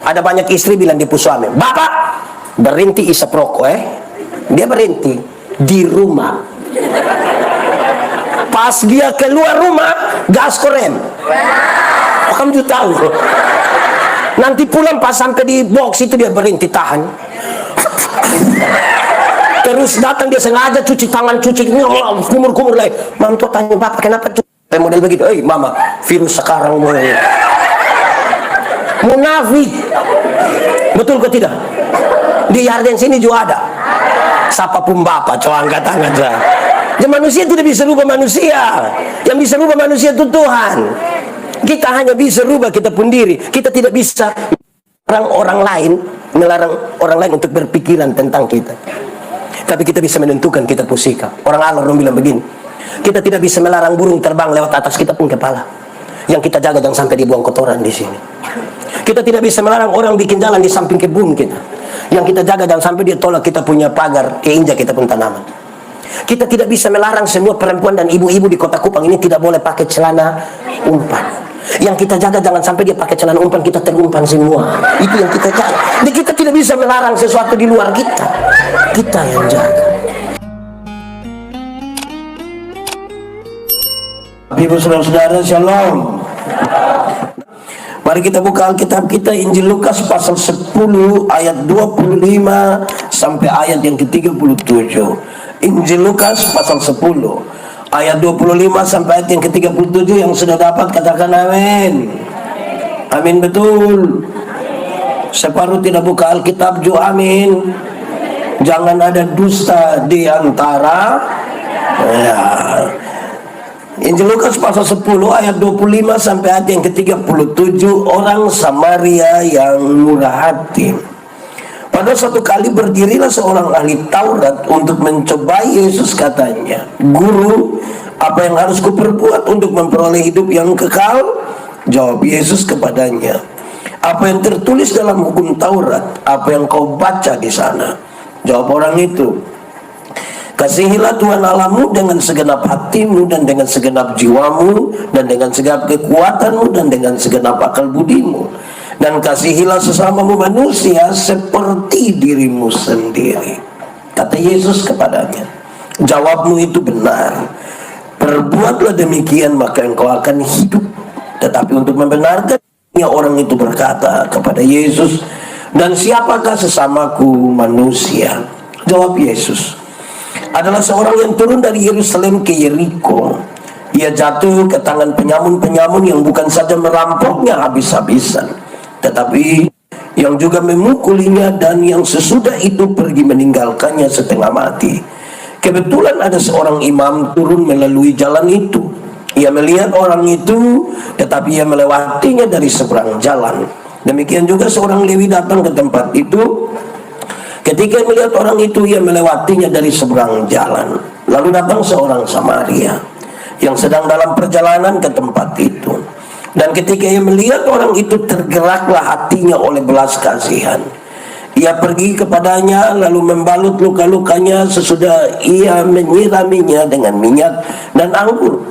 Ada banyak istri bilang di suami, "Bapak, berhenti isap rokok Dia berhenti di rumah. Pas dia keluar rumah, gas korem. Kamu juga tahu. Nanti pulang pas sampai di box itu dia berhenti tahan. Terus datang dia sengaja cuci tangan, kumur-kumur lagi. Mam tuh tanya, "Bapak kenapa model begitu?" Mama, virus sekarang mulai. Munafik. Betul kok tidak? Di Yarden sini juga ada. Siapapun bapak, coba angkat tangan saya. Dan manusia tidak bisa rubah manusia. Yang bisa rubah manusia itu Tuhan. Kita hanya bisa rubah kita pun diri. Kita tidak bisa melarang orang lain untuk berpikiran tentang kita. Tapi kita bisa menentukan kita pun sikap. Orang Allah bilang begini, kita tidak bisa melarang burung terbang lewat atas kita pun kepala. Yang kita jaga jangan sampai dibuang kotoran di sini. Kita tidak bisa melarang orang bikin jalan di samping kebun kita. Yang kita jaga jangan sampai dia tolak kita punya pagar, keinjak kita pun tanaman. Kita tidak bisa melarang semua perempuan dan ibu-ibu di Kota Kupang ini tidak boleh pakai celana umpan. Yang kita jaga jangan sampai dia pakai celana umpan, kita terumpan semua. Itu yang kita jaga. Jadi kita tidak bisa melarang sesuatu di luar kita. Kita yang jaga. Ibu saudara-saudara, shalom. Mari kita buka Alkitab kita, Injil Lukas pasal 10 ayat 25 sampai ayat yang ke-37. Injil Lukas pasal 10 ayat 25 sampai ayat yang ke-37. Yang sudah dapat katakan amin. Amin, betul. Separuh tidak buka Alkitab juga amin. Jangan ada dusta di antara Injil Lukas pasal 10 ayat 25 sampai ayat yang ke-37. Orang Samaria yang murah hati. Pada suatu kali berdirilah seorang ahli Taurat untuk mencobai Yesus, katanya, "Guru, apa yang harus kuperbuat untuk memperoleh hidup yang kekal?" Jawab Yesus kepadanya, "Apa yang tertulis dalam hukum Taurat? Apa yang kau baca di sana?" Jawab orang itu, "Kasihilah Tuhan Allahmu dengan segenap hatimu dan dengan segenap jiwamu dan dengan segenap kekuatanmu dan dengan segenap akal budimu. Dan kasihilah sesamamu manusia seperti dirimu sendiri." Kata Yesus kepadanya, "Jawabmu itu benar. Perbuatlah demikian maka engkau akan hidup." Tetapi untuk membenarkannya, orang itu berkata kepada Yesus, "Dan siapakah sesamaku manusia?" Jawab Yesus, "Adalah seorang yang turun dari Yerusalem ke Yeriko. Ia jatuh ke tangan penyamun-penyamun yang bukan saja merampoknya habis-habisan, tetapi yang juga memukulinya, dan yang sesudah itu pergi meninggalkannya setengah mati. Kebetulan ada seorang imam turun melalui jalan itu. Ia melihat orang itu, tetapi ia melewatinya dari seberang jalan. Demikian juga seorang Lewi datang ke tempat itu. Ketika melihat orang itu, ia melewatinya dari seberang jalan. Lalu datang seorang Samaria yang sedang dalam perjalanan ke tempat itu. Dan ketika ia melihat orang itu, tergeraklah hatinya oleh belas kasihan. Ia pergi kepadanya lalu membalut luka-lukanya, sesudah ia menyiraminya dengan minyak dan anggur.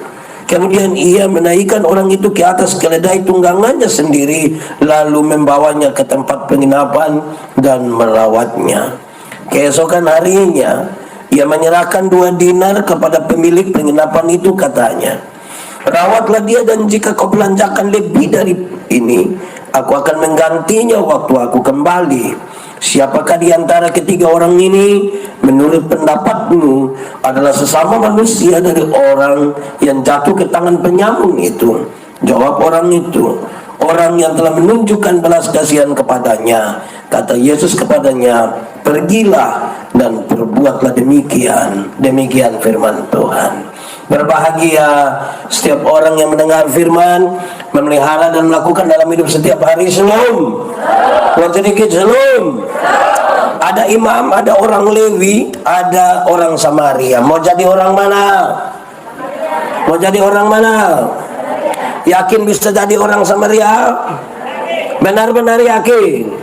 Kemudian ia menaikkan orang itu ke atas keledai tunggangannya sendiri, lalu membawanya ke tempat penginapan dan merawatnya. Keesokan harinya ia menyerahkan 2 dinar kepada pemilik penginapan itu, katanya, "Rawatlah dia, dan jika kau belanjakan lebih dari ini, aku akan menggantinya waktu aku kembali." Siapakah di antara ketiga orang ini menurut pendapatmu adalah sesama manusia dari orang yang jatuh ke tangan penyamun itu? Jawab orang itu, "Orang yang telah menunjukkan belas kasihan kepadanya." Kata Yesus kepadanya, "Pergilah dan perbuatlah demikian." Demikian firman Tuhan. Berbahagia setiap orang yang mendengar firman, memelihara dan melakukan dalam hidup setiap hari. Shalom. Buat sedikit shalom. Ada imam, ada orang Lewi, ada orang Samaria. Mau jadi orang mana? Mau jadi orang mana? Yakin bisa jadi orang Samaria? Benar-benar yakin?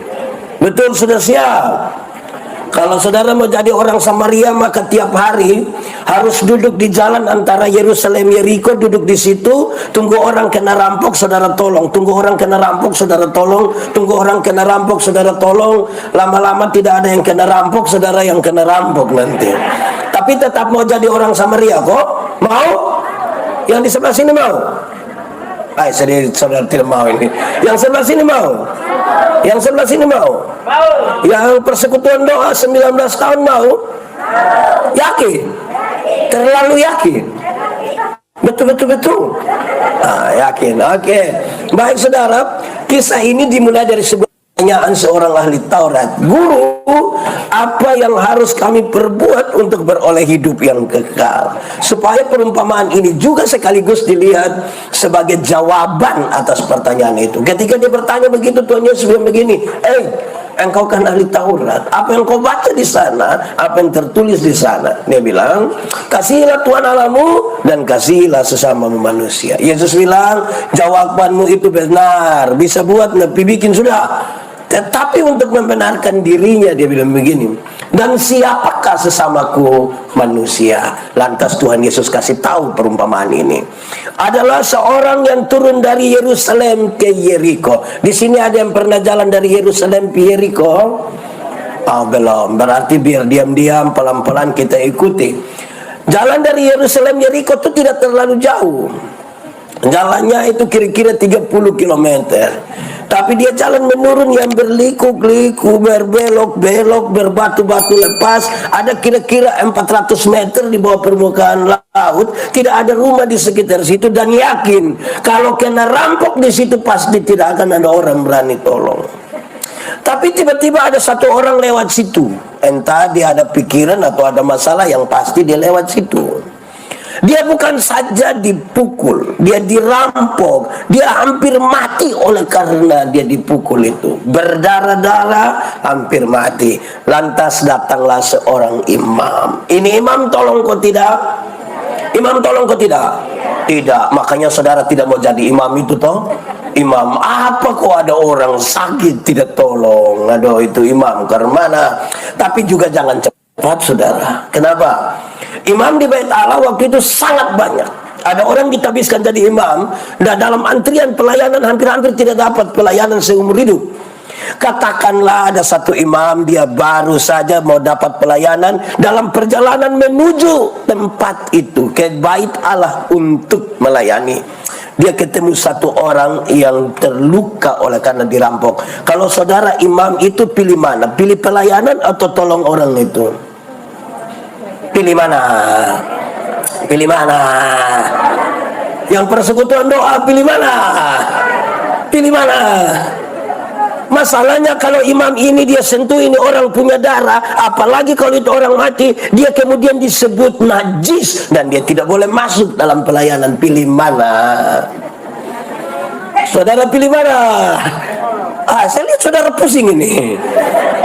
Betul, sudah siap? Kalau saudara mau jadi orang Samaria, maka tiap hari harus duduk di jalan antara Yerusalem Yeriko, duduk di situ, tunggu orang kena rampok, saudara tolong. Tunggu orang kena rampok, saudara tolong. Tunggu orang kena rampok, saudara tolong. Lama-lama tidak ada yang kena rampok, saudara yang kena rampok nanti. Tapi tetap mau jadi orang Samaria kok? Mau? Yang di sebelah sini mau? Saudara tidak mau ini. Yang sebelah sini mau? Yang sebelah sini mau? Yang persekutuan doa 19 tahun mau? Yakin? Terlalu yakin? Betul. Yakin. Oke. Baik saudara, kisah ini dimulai dari sebuah pertanyaan seorang ahli Taurat. Guru, apa yang harus kami perbuat untuk beroleh hidup yang kekal? Supaya perumpamaan ini juga sekaligus dilihat sebagai jawaban atas pertanyaan itu. Ketika dia bertanya begitu, Tuhan Yesus bilang begini, engkau kan ahli Taurat, apa yang kau baca di sana, apa yang tertulis di sana? Dia bilang, kasihilah Tuhan Allahmu dan kasihilah sesamamu manusia. Yesus bilang, jawabanmu itu benar, bisa buat Nabi bikin sudah. Tetapi untuk membenarkan dirinya, dia bilang begini, dan siapakah sesamaku manusia? Lantas Tuhan Yesus kasih tahu perumpamaan ini. Adalah seorang yang turun dari Yerusalem ke Yeriko. Di sini ada yang pernah jalan dari Yerusalem ke Yeriko? Belum. Berarti biar diam-diam, pelan-pelan kita ikuti. Jalan dari Yerusalem Yeriko itu tidak terlalu jauh. Jalannya itu kira-kira 30 km. Tapi dia jalan menurun yang berliku-liku, berbelok-belok, berbatu-batu lepas. Ada kira-kira 400 meter di bawah permukaan laut. Tidak ada rumah di sekitar situ, dan yakin kalau kena rampok di situ pasti tidak akan ada orang berani tolong. Tapi tiba-tiba ada satu orang lewat situ. Entah dia ada pikiran atau ada masalah, yang pasti dia lewat situ. Dia bukan saja dipukul, dia dirampok, dia hampir mati oleh karena dia dipukul itu. Berdarah-darah, hampir mati. Lantas datanglah seorang imam. Ini imam tolong kau tidak? Imam tolong kau tidak? Tidak. Makanya saudara tidak mau jadi imam itu toh? Imam apa kok ada orang sakit tidak tolong? Aduh, itu imam karena mana? Tapi juga jangan cepat saudara. Kenapa? Imam di Bait Allah waktu itu sangat banyak. Ada orang ditabiskan jadi imam, dan dalam antrian pelayanan hampir-hampir tidak dapat pelayanan seumur hidup. Katakanlah ada satu imam, dia baru saja mau dapat pelayanan, dalam perjalanan menuju tempat itu ke Bait Allah untuk melayani, dia ketemu satu orang yang terluka oleh karena dirampok. Kalau saudara imam itu pilih mana? Pilih pelayanan atau tolong orang itu? Pilih mana? Pilih mana? Yang persekutuan doa pilih mana? Pilih mana? Masalahnya kalau imam ini dia sentuh ini orang punya darah, apalagi kalau itu orang mati, dia kemudian disebut najis dan dia tidak boleh masuk dalam pelayanan. Pilih mana? Saudara pilih mana? Saya lihat saudara pusing ini.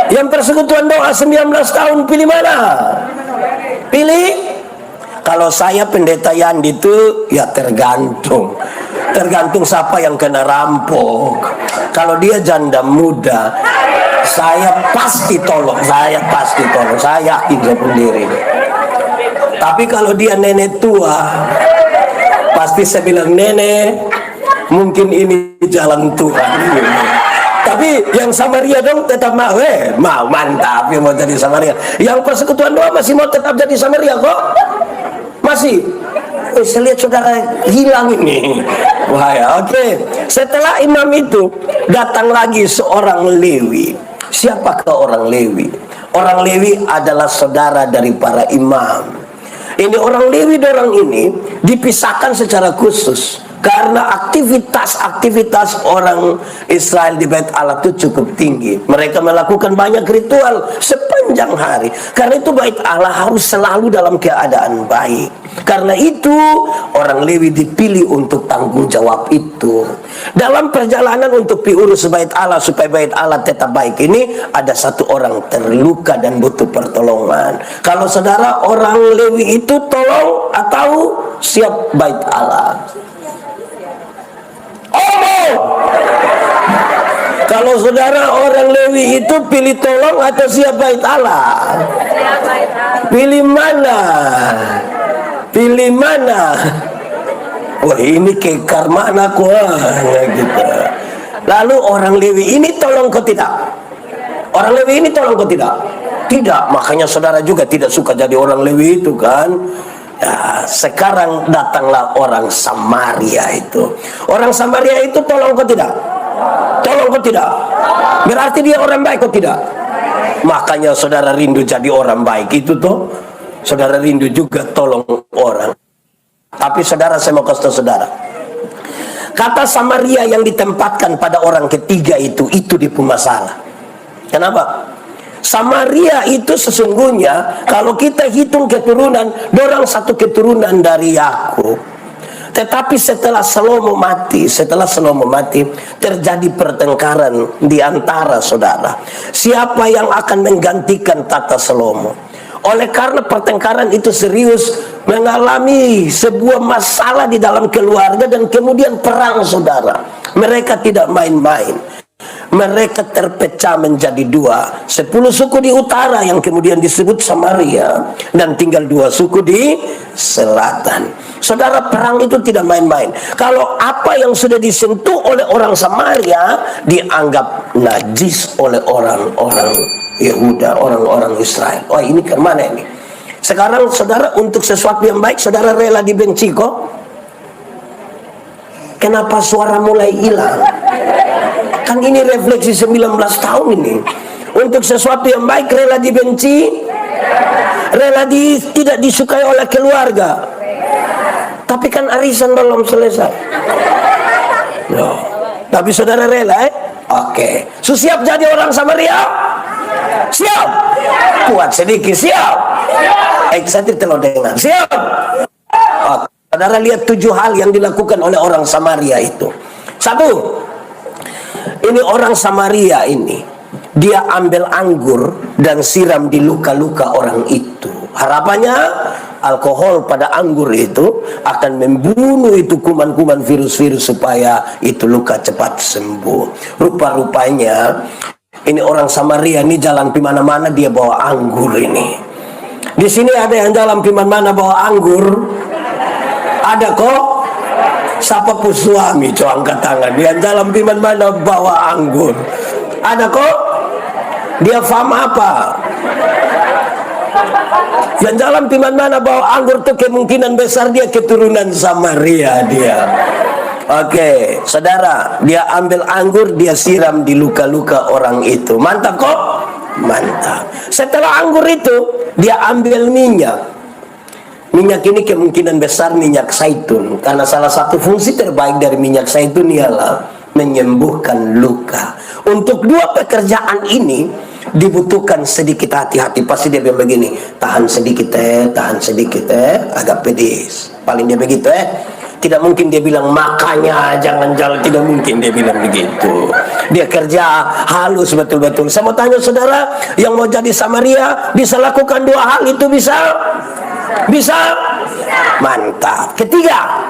Yang persekutuan doa 19 tahun pilih mana? Pilih. Kalau saya pendeta Yandi itu ya tergantung siapa yang kena rampok. Kalau dia janda muda, saya pasti tolong, saya yakin saya sendiri. Tapi kalau dia nenek tua, pasti saya bilang, nenek mungkin ini jalan Tuhan. Tapi yang Samaria dong tetap mau, mantap yang mau jadi Samaria. Yang persekutuan doa masih mau tetap jadi Samaria kok? Masih. Saya lihat saudara hilang ini. Wah ya, oke. Setelah imam itu datang lagi seorang Lewi. Siapakah orang Lewi? Orang Lewi adalah saudara dari para imam. Ini orang Lewi, orang ini dipisahkan secara khusus karena aktivitas orang Israel di Bait Allah itu cukup tinggi. Mereka melakukan banyak ritual sepanjang hari. Karena itu Bait Allah harus selalu dalam keadaan baik. Karena itu orang Lewi dipilih untuk tanggung jawab itu. Dalam perjalanan untuk diurus Bait Allah supaya Bait Allah tetap baik ini, ada satu orang terluka dan butuh pertolongan. Kalau saudara orang Lewi itu tolong atau siap Bait Allah? Kalau saudara orang Lewi itu pilih tolong atau siap bait Allah? Pilih mana? Pilih mana? Wah, ini kekar mana gitu. Lalu orang Lewi ini tolong kau tidak? Orang Lewi ini tolong kau tidak? Tidak. Makanya saudara juga tidak suka jadi orang Lewi itu kan. Ya, sekarang datanglah orang Samaria itu. Orang Samaria itu tolong kau tidak? Tolong kau tidak? Berarti dia orang baik kau tidak? Makanya saudara rindu jadi orang baik itu tuh. Saudara rindu juga tolong orang. Tapi saudara, saya mau kasih tahu saudara, kata Samaria yang ditempatkan pada orang ketiga itu dia pun masalah. Kenapa? Samaria itu sesungguhnya kalau kita hitung keturunan, dorang satu keturunan dari Yakub. Tetapi setelah Salomo mati, terjadi pertengkaran di antara saudara. Siapa yang akan menggantikan tata Salomo? Oleh karena pertengkaran itu serius, mengalami sebuah masalah di dalam keluarga dan kemudian perang saudara. Mereka tidak main-main. Mereka terpecah menjadi dua. 10 suku di utara yang kemudian disebut Samaria, dan tinggal 2 suku di selatan. Saudara, perang itu tidak main-main. Kalau apa yang sudah disentuh oleh orang Samaria dianggap najis oleh orang-orang Yehuda, orang-orang Israel. Oh, ini ke mana ini? Sekarang saudara, untuk sesuatu yang baik saudara rela dibenci kok. Kenapa suara mulai hilang? Kan ini refleksi 19 tahun ini. Untuk sesuatu yang baik rela dibenci, rela tidak disukai oleh keluarga. Tapi kan arisan belum selesai. No. Tapi saudara rela Oke. Siap jadi orang Samaria? Siap. Kuat sedikit, siap. Saya tidak dengar. Siap. Saudara lihat 7 hal yang dilakukan oleh orang Samaria itu. 1. Ini orang Samaria ini, dia ambil anggur dan siram di luka-luka orang itu. Harapannya alkohol pada anggur itu akan membunuh itu kuman-kuman virus-virus supaya itu luka cepat sembuh. Rupa-rupanya ini orang Samaria ini jalan di mana-mana dia bawa anggur ini. Di sini ada yang jalan di mana-mana bawa anggur? Ada kok? Siapa pun suami coba angkat tangan. Dia jalan di mana-mana bawa anggur. Ada kok? Dia paham apa? Yang jalan di mana-mana bawa anggur itu kemungkinan besar dia keturunan Samaria dia. Oke, saudara, dia ambil anggur, dia siram di luka-luka orang itu. Mantap kok? Mantap. Setelah anggur itu, dia ambil minyak. Minyak ini kemungkinan besar minyak zaitun, karena salah satu fungsi terbaik dari minyak zaitun ialah menyembuhkan luka. Untuk 2 pekerjaan ini dibutuhkan sedikit hati-hati. Pasti dia bilang begini, tahan sedikit agak pedis. Paling dia begitu Tidak mungkin dia bilang makanya jangan jalan, tidak mungkin dia bilang begitu. Dia kerja halus betul-betul. Saya mau tanya saudara, yang mau jadi Samaria bisa lakukan 2 hal itu bisa? Bisa? Mantap. Ketiga,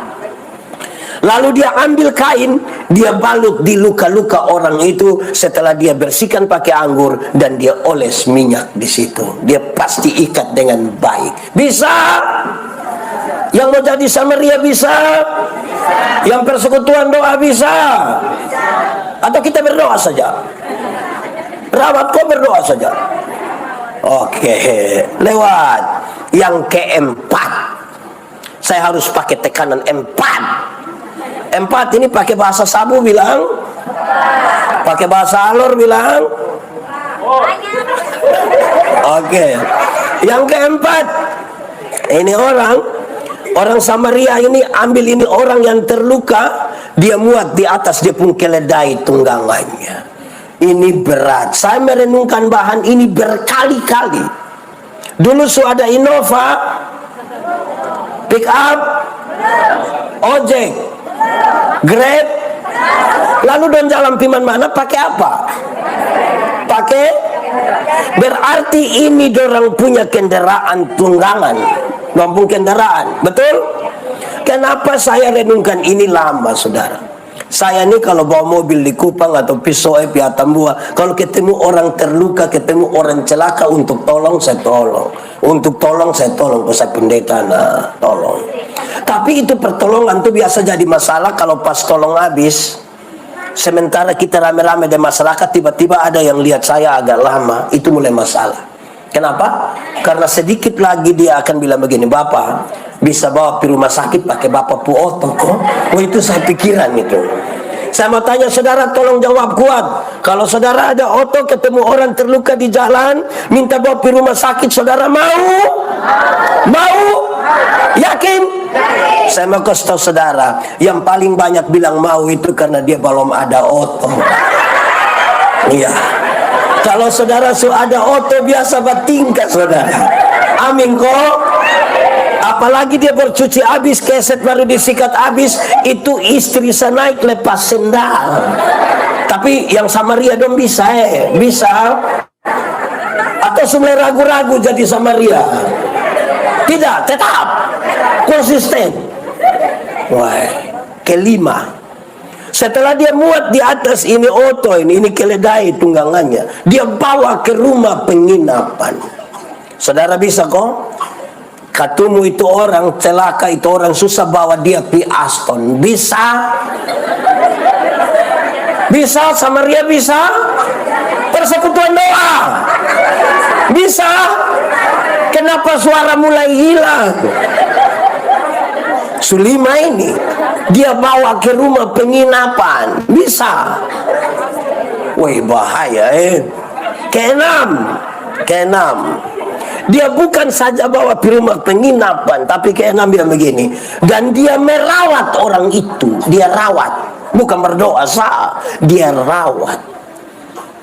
lalu dia ambil kain, dia balut di luka-luka orang itu. Setelah dia bersihkan pakai anggur dan dia oles minyak di situ. Dia pasti ikat dengan baik. Bisa? Yang mau jadi Samaria bisa? Yang persekutuan doa bisa? Atau kita berdoa saja? Rawat kok berdoa saja? Oke, lewat. Yang keempat, saya harus pakai tekanan 4. 4 ini pakai bahasa Sabu bilang, pakai bahasa Alor bilang. Oke. Yang keempat, ini orang Samaria ini ambil ini orang yang terluka, dia muat di atas, dia pun keledai tunggangannya. Ini berat. Saya merenungkan bahan ini berkali-kali. Dulu sudah ada Innova, pick up, ojek, Grab. Lalu don jalan piman mana pakai apa? Pakai, berarti ini dorang punya kendaraan tunggangan, mampu kendaraan, betul? Kenapa saya renungkan ini lama, saudara? Saya nih kalau bawa mobil di Kupang atau Pisoe, Piatambua, kalau ketemu orang terluka, ketemu orang celaka, untuk tolong saya tolong, untuk tolong saya tolong, saya pendeta nah tolong. Tapi itu pertolongan tuh biasa jadi masalah kalau pas tolong habis. Sementara kita rame-rame di masyarakat, tiba-tiba ada yang lihat saya agak lama, itu mulai masalah. Kenapa? Karena sedikit lagi dia akan bilang begini, Bapak bisa bawa ke rumah sakit pakai Bapak pu oto kok. Oh, itu saya pikiran itu. Saya mau tanya saudara, tolong jawab kuat. Kalau saudara ada oto, ketemu orang terluka di jalan, minta bawa ke rumah sakit, saudara mau? Mau? Yakin? Saya mau kasih tahu saudara, yang paling banyak bilang mau itu karena dia belum ada oto. Iya. Kalau saudara ada oto biasa bertingkat saudara. Amin kok. Apalagi dia bercuci habis, keset baru disikat habis, itu istri saya naik lepas sendal. Tapi yang Samaria dong bisa bisa. Atau semua ragu-ragu jadi Samaria? Tidak, tetap konsisten. Wah, kelima. Setelah dia muat di atas ini oto ini keledai tunggangannya, dia bawa ke rumah penginapan. Saudara bisa kok? Katumu itu orang celaka, itu orang susah, bawa dia pi Aston. Bisa? Bisa? Samaria bisa? Persekutuan doa? Bisa? Kenapa suara mulai hilang? Sulima ini dia bawa ke rumah penginapan, bisa? Woi bahaya Keenam, dia bukan saja bawa ke rumah penginapan, tapi keenam bilang begini, dan dia merawat orang itu, dia rawat, bukan berdoa dia rawat.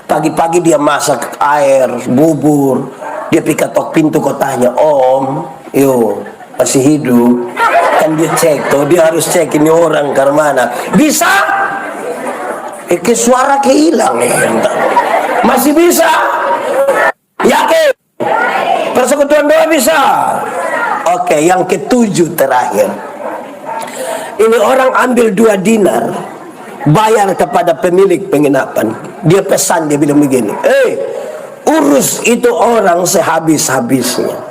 Pagi-pagi dia masak air bubur, dia ketok pintu, kau tanya, Om, yo masih hidup? Kan dia cek tuh, dia harus cek ini orang ke mana. Bisa? Ke suara kehilang masih bisa? Yakin? Persekutuan doa bisa? Oke, yang ketujuh terakhir. Ini orang ambil 2 dinar, bayar kepada pemilik penginapan. Dia pesan, dia bilang begini, urus itu orang sehabis-habisnya.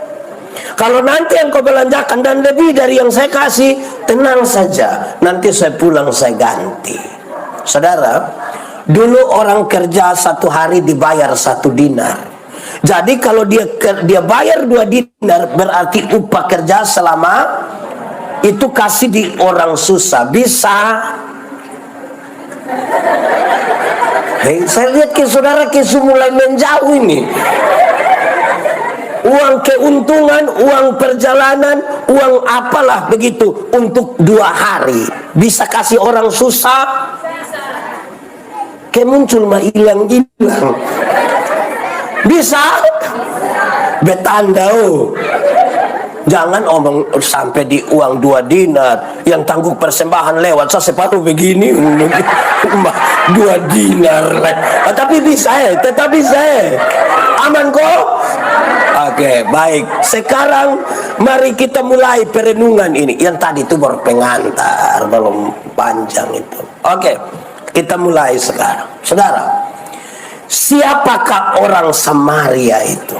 Kalau nanti yang kau belanjakan dan lebih dari yang saya kasih, tenang saja, nanti saya pulang saya ganti. Saudara, dulu orang kerja 1 hari dibayar 1 dinar. Jadi kalau dia bayar 2 dinar, berarti upah kerja selama itu kasih di orang susah. Bisa? Saya lihat ke saudara mulai menjauh ini. Uang keuntungan, uang perjalanan, uang apalah begitu untuk 2 hari bisa kasih orang susah. Kayak muncul mah hilang-hilang. Bisa? Betanda jangan omong sampai di uang 2 dinar yang tangguh persembahan lewat saya sepatu begini 2 dinar tapi bisa tetap bisa aman kok. Oke, baik. Sekarang mari kita mulai perenungan ini. Yang tadi itu baru pengantar, belum panjang itu. Oke, kita mulai sekarang. Saudara, siapakah orang Samaria itu?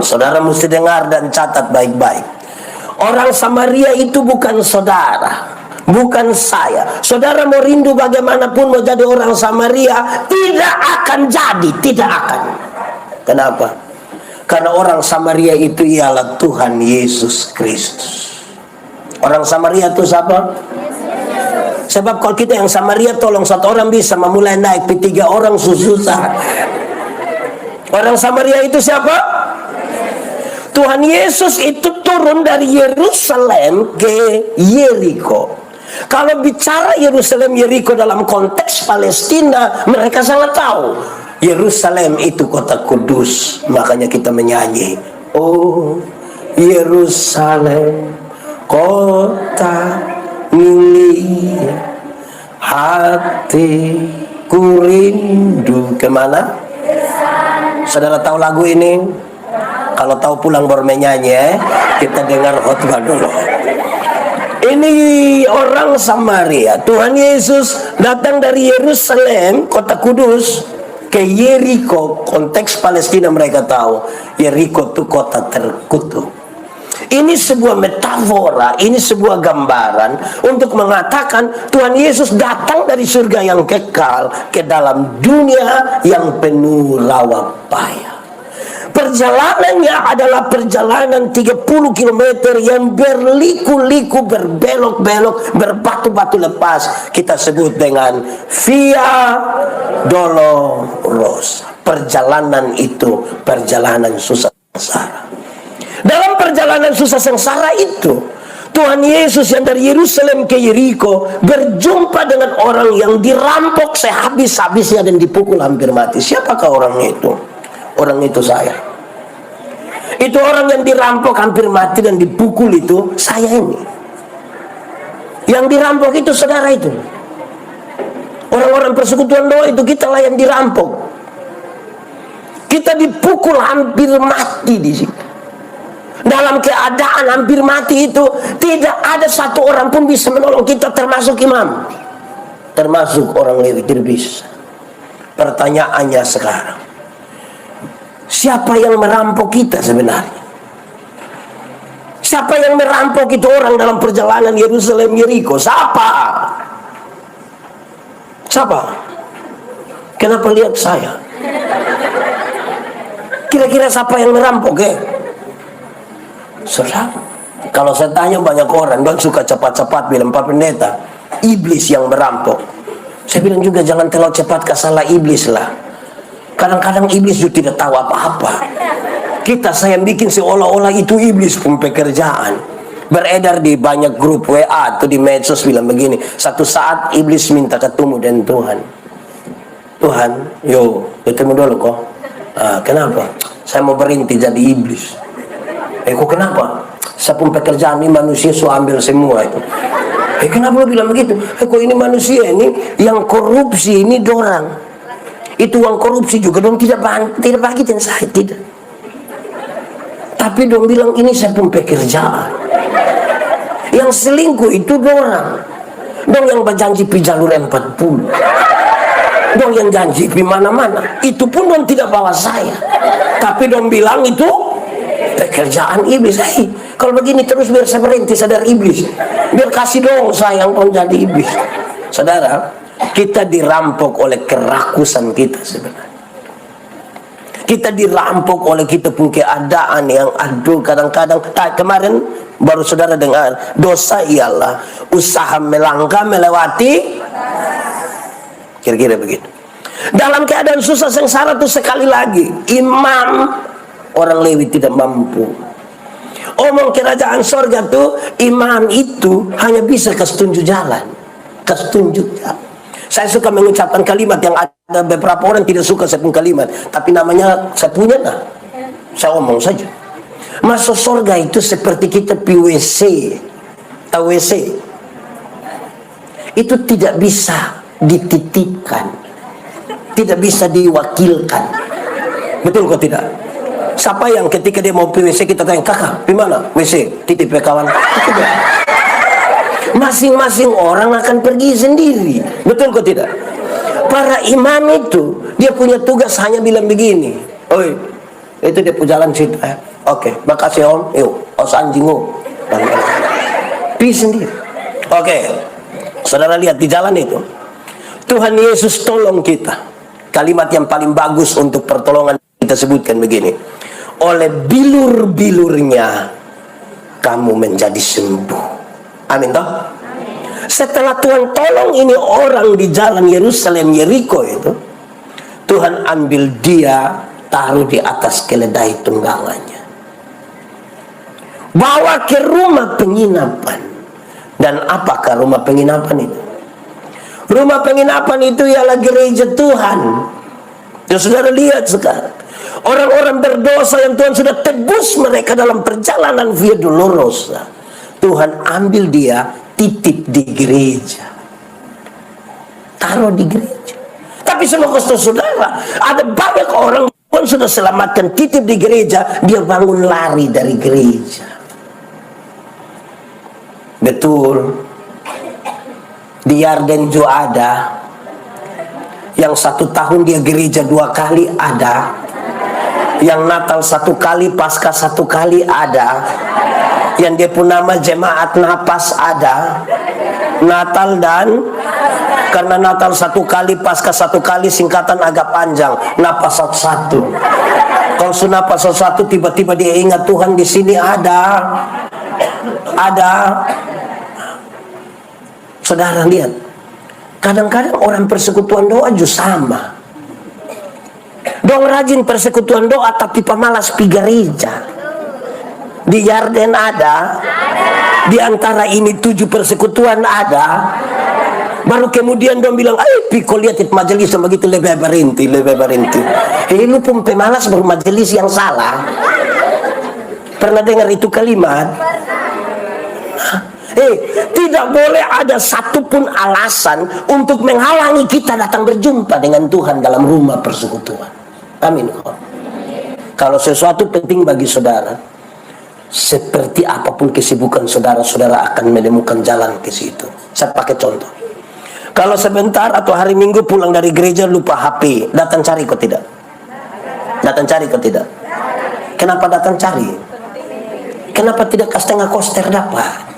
Saudara mesti dengar dan catat baik-baik. Orang Samaria itu bukan saudara, bukan saya. Saudara mau rindu bagaimanapun mau jadi orang Samaria, tidak akan jadi, tidak akan. Kenapa? Karena orang Samaria itu ialah Tuhan Yesus Kristus. Orang Samaria itu siapa? Sebab kalau kita yang Samaria tolong 1 orang bisa memulai naik, 3 orang susah. Orang Samaria itu siapa? Tuhan Yesus itu turun dari Yerusalem ke Yeriko. Kalau bicara Yerusalem Yeriko dalam konteks Palestina, mereka sangat tahu. Yerusalem itu kota kudus. Makanya kita menyanyi, oh Yerusalem kota milik hatiku rindu. Kemana? Saudara tahu lagu ini? Kalau tahu pulang baru menyanyi Kita dengar khotbah dulu. Ini orang Samaria. Tuhan Yesus datang dari Yerusalem, kota kudus, ke Yeriko. Konteks Palestina mereka tahu, Yeriko itu kota terkutuk. Ini sebuah metafora, ini sebuah gambaran untuk mengatakan Tuhan Yesus datang dari surga yang kekal ke dalam dunia yang penuh lawa payah. Perjalanannya adalah perjalanan 30 km yang berliku-liku, berbelok-belok, berbatu-batu lepas. Kita sebut dengan Via Dolorosa. Perjalanan itu perjalanan susah sengsara. Dalam perjalanan susah sengsara itu, Tuhan Yesus yang dari Yerusalem ke Yeriko berjumpa dengan orang yang dirampok sehabis-habisnya dan dipukul hampir mati. Siapakah orang itu? Orang itu saya. Itu orang yang dirampok hampir mati dan dipukul itu saya ini. Yang dirampok itu saudara itu. Orang-orang persekutuan doa itu kita lah yang dirampok. Kita dipukul hampir mati di sini. Dalam keadaan hampir mati itu tidak ada satu orang pun bisa menolong kita, termasuk imam, termasuk orang Lewi, tidak bisa. Pertanyaannya sekarang, siapa yang merampok kita sebenarnya? Siapa yang merampok itu orang dalam perjalanan Yerusalem Yeriko? Siapa? Siapa? Kenapa lihat saya? Kira-kira siapa yang merampok Saudara, kalau saya tanya banyak orang, dan suka cepat-cepat bilang Pak Pendeta, iblis yang merampok. Saya bilang juga jangan terlalu cepat ke salah iblis lah. Kadang-kadang iblis juga tidak tahu apa-apa. Saya bikin seolah-olah itu iblis pun pekerjaan. Beredar di banyak grup WA atau di medsos bilang begini, satu saat iblis minta ketemu dengan Tuhan. Tuhan, yo ketemu dulu kok. Kenapa? Saya mau berhenti jadi iblis. Kok kenapa? Saya pun pekerjaan ini manusia so ambil semua itu. Kenapa lo bilang begitu? Kok ini manusia ini yang korupsi ini dorang. Itu uang korupsi juga dong tidak bagitin saya, tidak. Tapi dong bilang ini saya pun pekerjaan. Yang selingkuh itu dorang. Dong yang berjanji pi jalur 40. Dong yang janji pi mana-mana. Itu pun dong tidak bawa saya. Tapi dong bilang itu pekerjaan iblis. Kalau begini terus biar saya berhenti sadar iblis. Biar kasih dong saya yang pun jadi iblis. Saudara, kita dirampok oleh kerakusan kita sebenarnya. Kita dirampok oleh kita pun keadaan yang aduh kadang-kadang. Kemarin baru saudara dengar, dosa ialah usaha melangkah melewati. Kira-kira begitu. Dalam keadaan susah sengsara itu sekali lagi, imam orang Lewi tidak mampu. Omong kerajaan sorga tuh imam itu hanya bisa kasih tunjuk jalan, kasih tunjuk jalan. Saya suka mengucapkan kalimat yang ada beberapa orang tidak suka saya pun kalimat, tapi namanya saya punya nah. Saya omong saja. Masuk sorga itu seperti kita pi WC, tahu WC? Itu tidak bisa dititipkan, tidak bisa diwakilkan. Betul kok tidak? Siapa yang ketika dia mau WC kita tanya, kakak, di mana WC? Titip ya kawan. Masing-masing orang akan pergi sendiri. Betul kok tidak? Para imam itu dia punya tugas hanya bilang begini, oi, itu dia jalan situ. Oke, makasih om. Yuk, os anjing pergi sendiri. Oke, saudara lihat di jalan itu, Tuhan Yesus tolong kita. Kalimat yang paling bagus untuk pertolongan kita sebutkan begini, oleh bilur-bilurnya kamu menjadi sembuh. Amin toh? Setelah Tuhan tolong ini orang di jalan Yerusalem Yeriko itu, Tuhan ambil dia taruh di atas keledai tunggangannya, bawa ke rumah penginapan. Dan apakah rumah penginapan itu? Rumah penginapan itu ialah gereja Tuhan. Ya saudara lihat sekarang, orang-orang berdosa yang Tuhan sudah tebus mereka dalam perjalanan Via Dolorosa, Tuhan ambil dia, titip di gereja, taruh di gereja. Tapi semua saudara, ada banyak orang pun sudah selamatkan, titip di gereja, dia bangun lari dari gereja. Betul. Di Yarden juga ada. Yang 1 tahun dia gereja 2 kali ada. Yang Natal 1 kali, Paskah 1 kali ada. Yang dia pun nama jemaat napas ada. Natal dan karena Natal 1 kali, Paskah 1 kali, singkatan agak panjang, napas 1. Kalau sudah napas 1 tiba-tiba dia ingat Tuhan di sini ada. Saudara lihat, kadang-kadang orang persekutuan doa juga sama. Dong rajin persekutuan doa tapi pemalas pi gereja. Di Yarden ada. Di antara ini 7 persekutuan ada. Baru kemudian dong bilang, ayo piko lihat majelis sama gitu lebih berhenti. Lu pun pemalas baru majelis yang salah. Pernah dengar itu kalimat? Tidak boleh ada satupun alasan untuk menghalangi kita datang berjumpa dengan Tuhan dalam rumah persekutuan. Amin. Kalau sesuatu penting bagi saudara, seperti apapun kesibukan saudara, saudara akan menemukan jalan ke situ. Saya pakai contoh. Kalau sebentar atau hari Minggu pulang dari gereja lupa HP, datang cari kok tidak? Datang cari kok tidak? Kenapa datang cari? Kenapa tidak ke setengah koster dapat?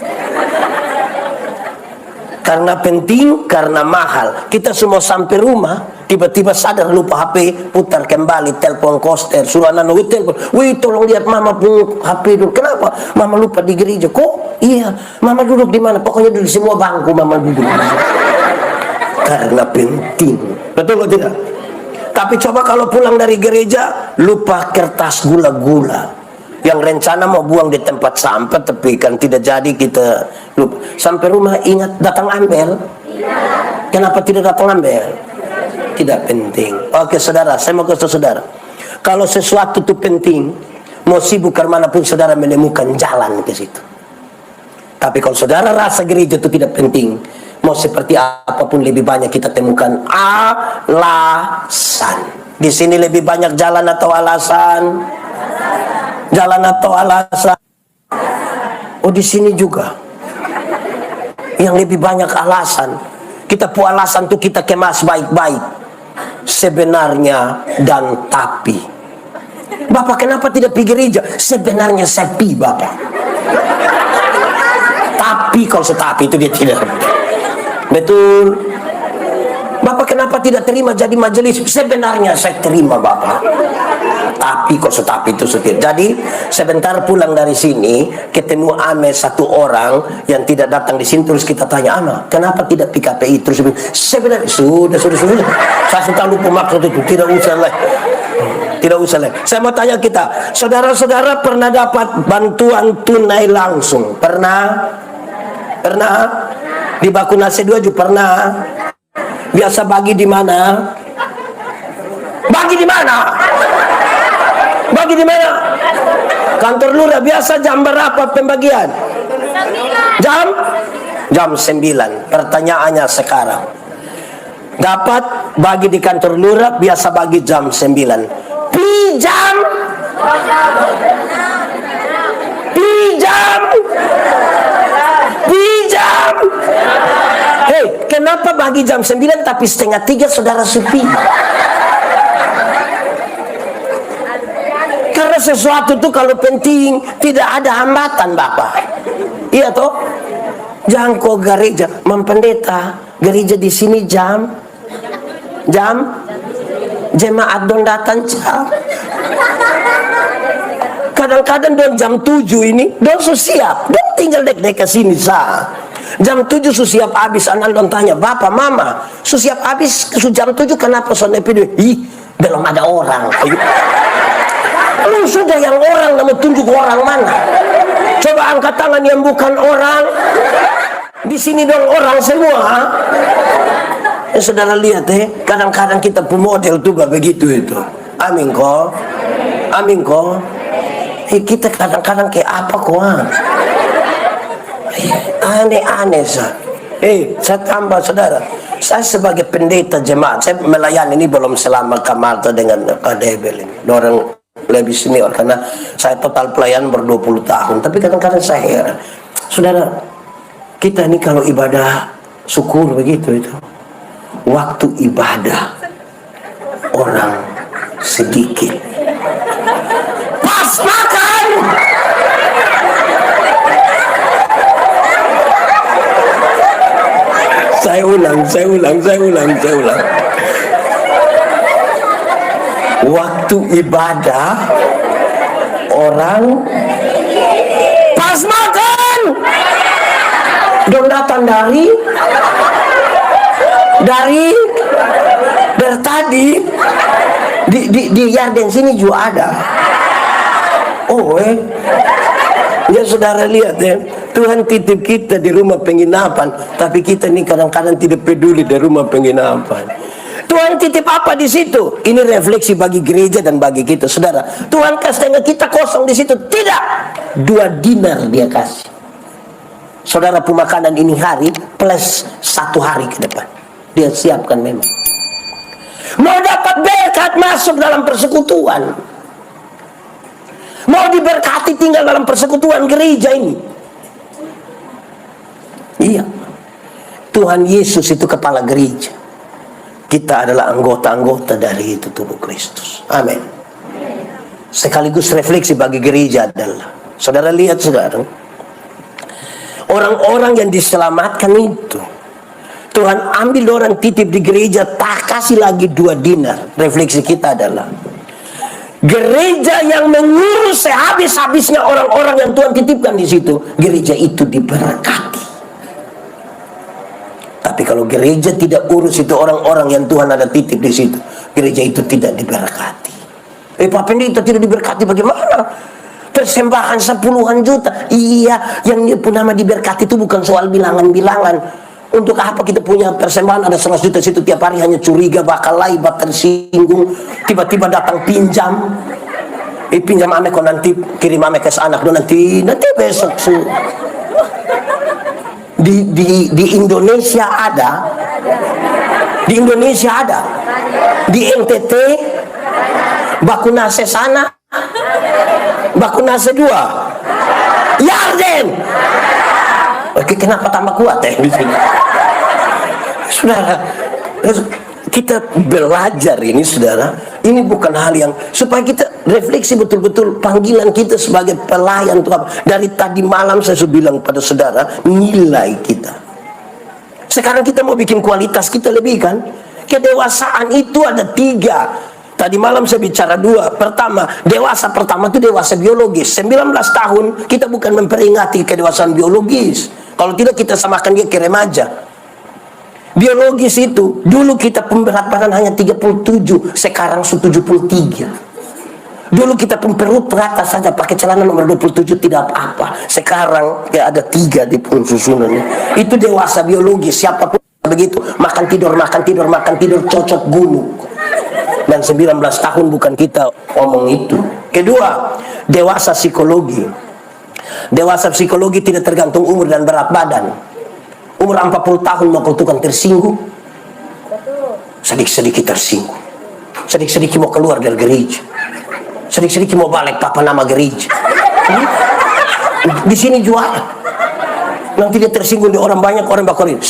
Karena penting, karena mahal. Kita semua sampai rumah, tiba-tiba sadar lupa HP, putar kembali, telepon koster, suruh anak telepon, wih tolong lihat mama pun HP dulu. Kenapa? Mama lupa di gereja. Kok? Iya, mama duduk di mana? Pokoknya di semua bangku mama duduk. Karena penting. Betul atau tidak? Tapi coba kalau pulang dari gereja lupa kertas gula-gula yang rencana mau buang di tempat sampah, tapi kan tidak jadi, kita lupa. Sampai rumah ingat datang ambil. Kenapa tidak datang ambil? Tidak penting. Oke saudara, saya mau kasih saudara, kalau sesuatu itu penting, mau sibuk kemanapun saudara menemukan jalan ke situ. Tapi kalau saudara rasa gereja itu tidak penting, mau seperti apapun lebih banyak kita temukan alasan. Di sini lebih banyak jalan atau alasan? Jalan atau alasan? Oh di sini juga. Yang lebih banyak alasan. Kita pu alasan tuh kita kemas baik-baik. Sebenarnya dan tapi. Bapak kenapa tidak pergi gereja? Sebenarnya sepi Bapak. Tapi kalau setapi itu dia tidak. Betul. Bapak kenapa tidak terima jadi majelis? Sebenarnya saya terima Bapak. Tapi kok setapi itu setir. Jadi sebentar pulang dari sini ketemu ame satu orang yang tidak datang di sini, terus kita tanya, Ama kenapa tidak PKPI? Terus sebenarnya sudah. Saya sudah lupa maksud itu. Tidak usah lah. Saya mau tanya kita, saudara-saudara pernah dapat bantuan tunai langsung? Pernah? Di Bakunase 2 juga pernah. Biasa bagi di mana? Bagi di mana? Kantor lurah biasa jam berapa pembagian? Jam 9. Pertanyaannya sekarang, dapat bagi di kantor lurah biasa bagi jam 9. Pijam. Hei, kenapa bagi jam 9 tapi setengah 3 saudara sepi? Karena sesuatu itu kalau penting tidak ada hambatan Bapak. Iya toh? Jangan kok gereja mempendeta, gereja di sini jam jemaat dong datang jam. Kadang-kadang dong jam 7 ini dong siap, dong tinggal dek-dek ke sini sah. Jam 7 siap habis, anak dong tanya, Bapak, Mama, siap habis jam 7 kenapa soalnya video? Ih, belum ada orang. Lu sudah yang orang, namun tunjuk orang mana? Coba angkat tangan yang bukan orang. Di sini dong orang semua. Saudara lihat kadang-kadang kita pemodel tuh begitu itu. Amin kok. Kita kadang-kadang kayak apa kok? Aneh-aneh sah. Saya tambah saudara. Saya sebagai pendeta jemaat, saya melayani ini belum selama Kamarta dengan Kadebel ini. Orang lebih senior karena saya total pelayanan ber-20 tahun. Tapi kadang-kadang saya heran, saudara, Kita ini kalau ibadah syukur begitu itu. Waktu ibadah orang sedikit. Pas makan. Saya ulang. Waktu ibadah orang pas makan. Dong datang dari tadi di Yarden sini juga ada. Ya saudara lihat ya, Tuhan titip kita di rumah penginapan, tapi kita ini kadang-kadang tidak peduli di rumah penginapan. Tuhan titip apa di situ? Ini refleksi bagi gereja dan bagi kita, saudara. Tuhan kasih kita kosong di situ? Tidak. 2 dinar dia kasih. Saudara, pemakanan ini hari plus 1 hari ke depan. Dia siapkan memang. Mau dapat berkat masuk dalam persekutuan. Mau diberkati tinggal dalam persekutuan gereja ini. Iya. Tuhan Yesus itu kepala gereja. Kita adalah anggota-anggota dari itu tubuh Kristus. Amin. Sekaligus refleksi bagi gereja adalah, saudara lihat saudara, orang-orang yang diselamatkan itu, Tuhan ambil orang titip di gereja, tak kasih lagi 2 dinar. Refleksi kita adalah, gereja yang mengurus sehabis-habisnya orang-orang yang Tuhan titipkan di situ, gereja itu diberkati. Tapi kalau gereja tidak urus itu orang-orang yang Tuhan ada titip di situ, gereja itu tidak diberkati. Pak Pendeta tidak diberkati bagaimana? Persembahan 10-an juta. Iya, yang pun nama diberkati itu bukan soal bilangan-bilangan. Untuk apa kita punya persembahan ada 100 juta situ tiap hari, hanya curiga, bakal laibat, tersinggung, tiba-tiba datang pinjam. Pinjam ame kok nanti kirim ame ke anak do nanti besok di Indonesia ada, di NTT Bakunase sana, Bakunase 2 Yarden. Oke, kenapa tambah kuat di sini? Saudara, kita belajar ini saudara, ini bukan hal yang, supaya kita refleksi betul-betul panggilan kita sebagai pelayan Tuhan. Dari tadi malam saya sudah bilang pada saudara, nilai kita. Sekarang kita mau bikin kualitas kita lebih kan. Kedewasaan itu ada 3. Tadi malam saya bicara 2. Pertama, dewasa pertama itu dewasa biologis. 19 tahun kita bukan memperingati kedewasaan biologis. Kalau tidak kita samakan dia ke remaja. Biologis itu, dulu kita berat badan hanya 37, sekarang 73. Dulu kita perut rata saja, pakai celana nomor 27 tidak apa-apa. Sekarang ya ada 3 di perut susunannya. Itu dewasa biologis, siapapun begitu. Makan tidur, cocok gunung. Dan 19 tahun bukan kita omong itu. Kedua, dewasa psikologi. Dewasa psikologi tidak tergantung umur dan berat badan. Umur 40 tahun mau kau tukang tersinggung, sedikit-sedikit tersinggung, sedikit-sedikit mau keluar dari gereja, sedikit-sedikit mau balik papa nama gereja. Di sini juara. Nanti dia tersinggung di orang banyak, orang bakorin.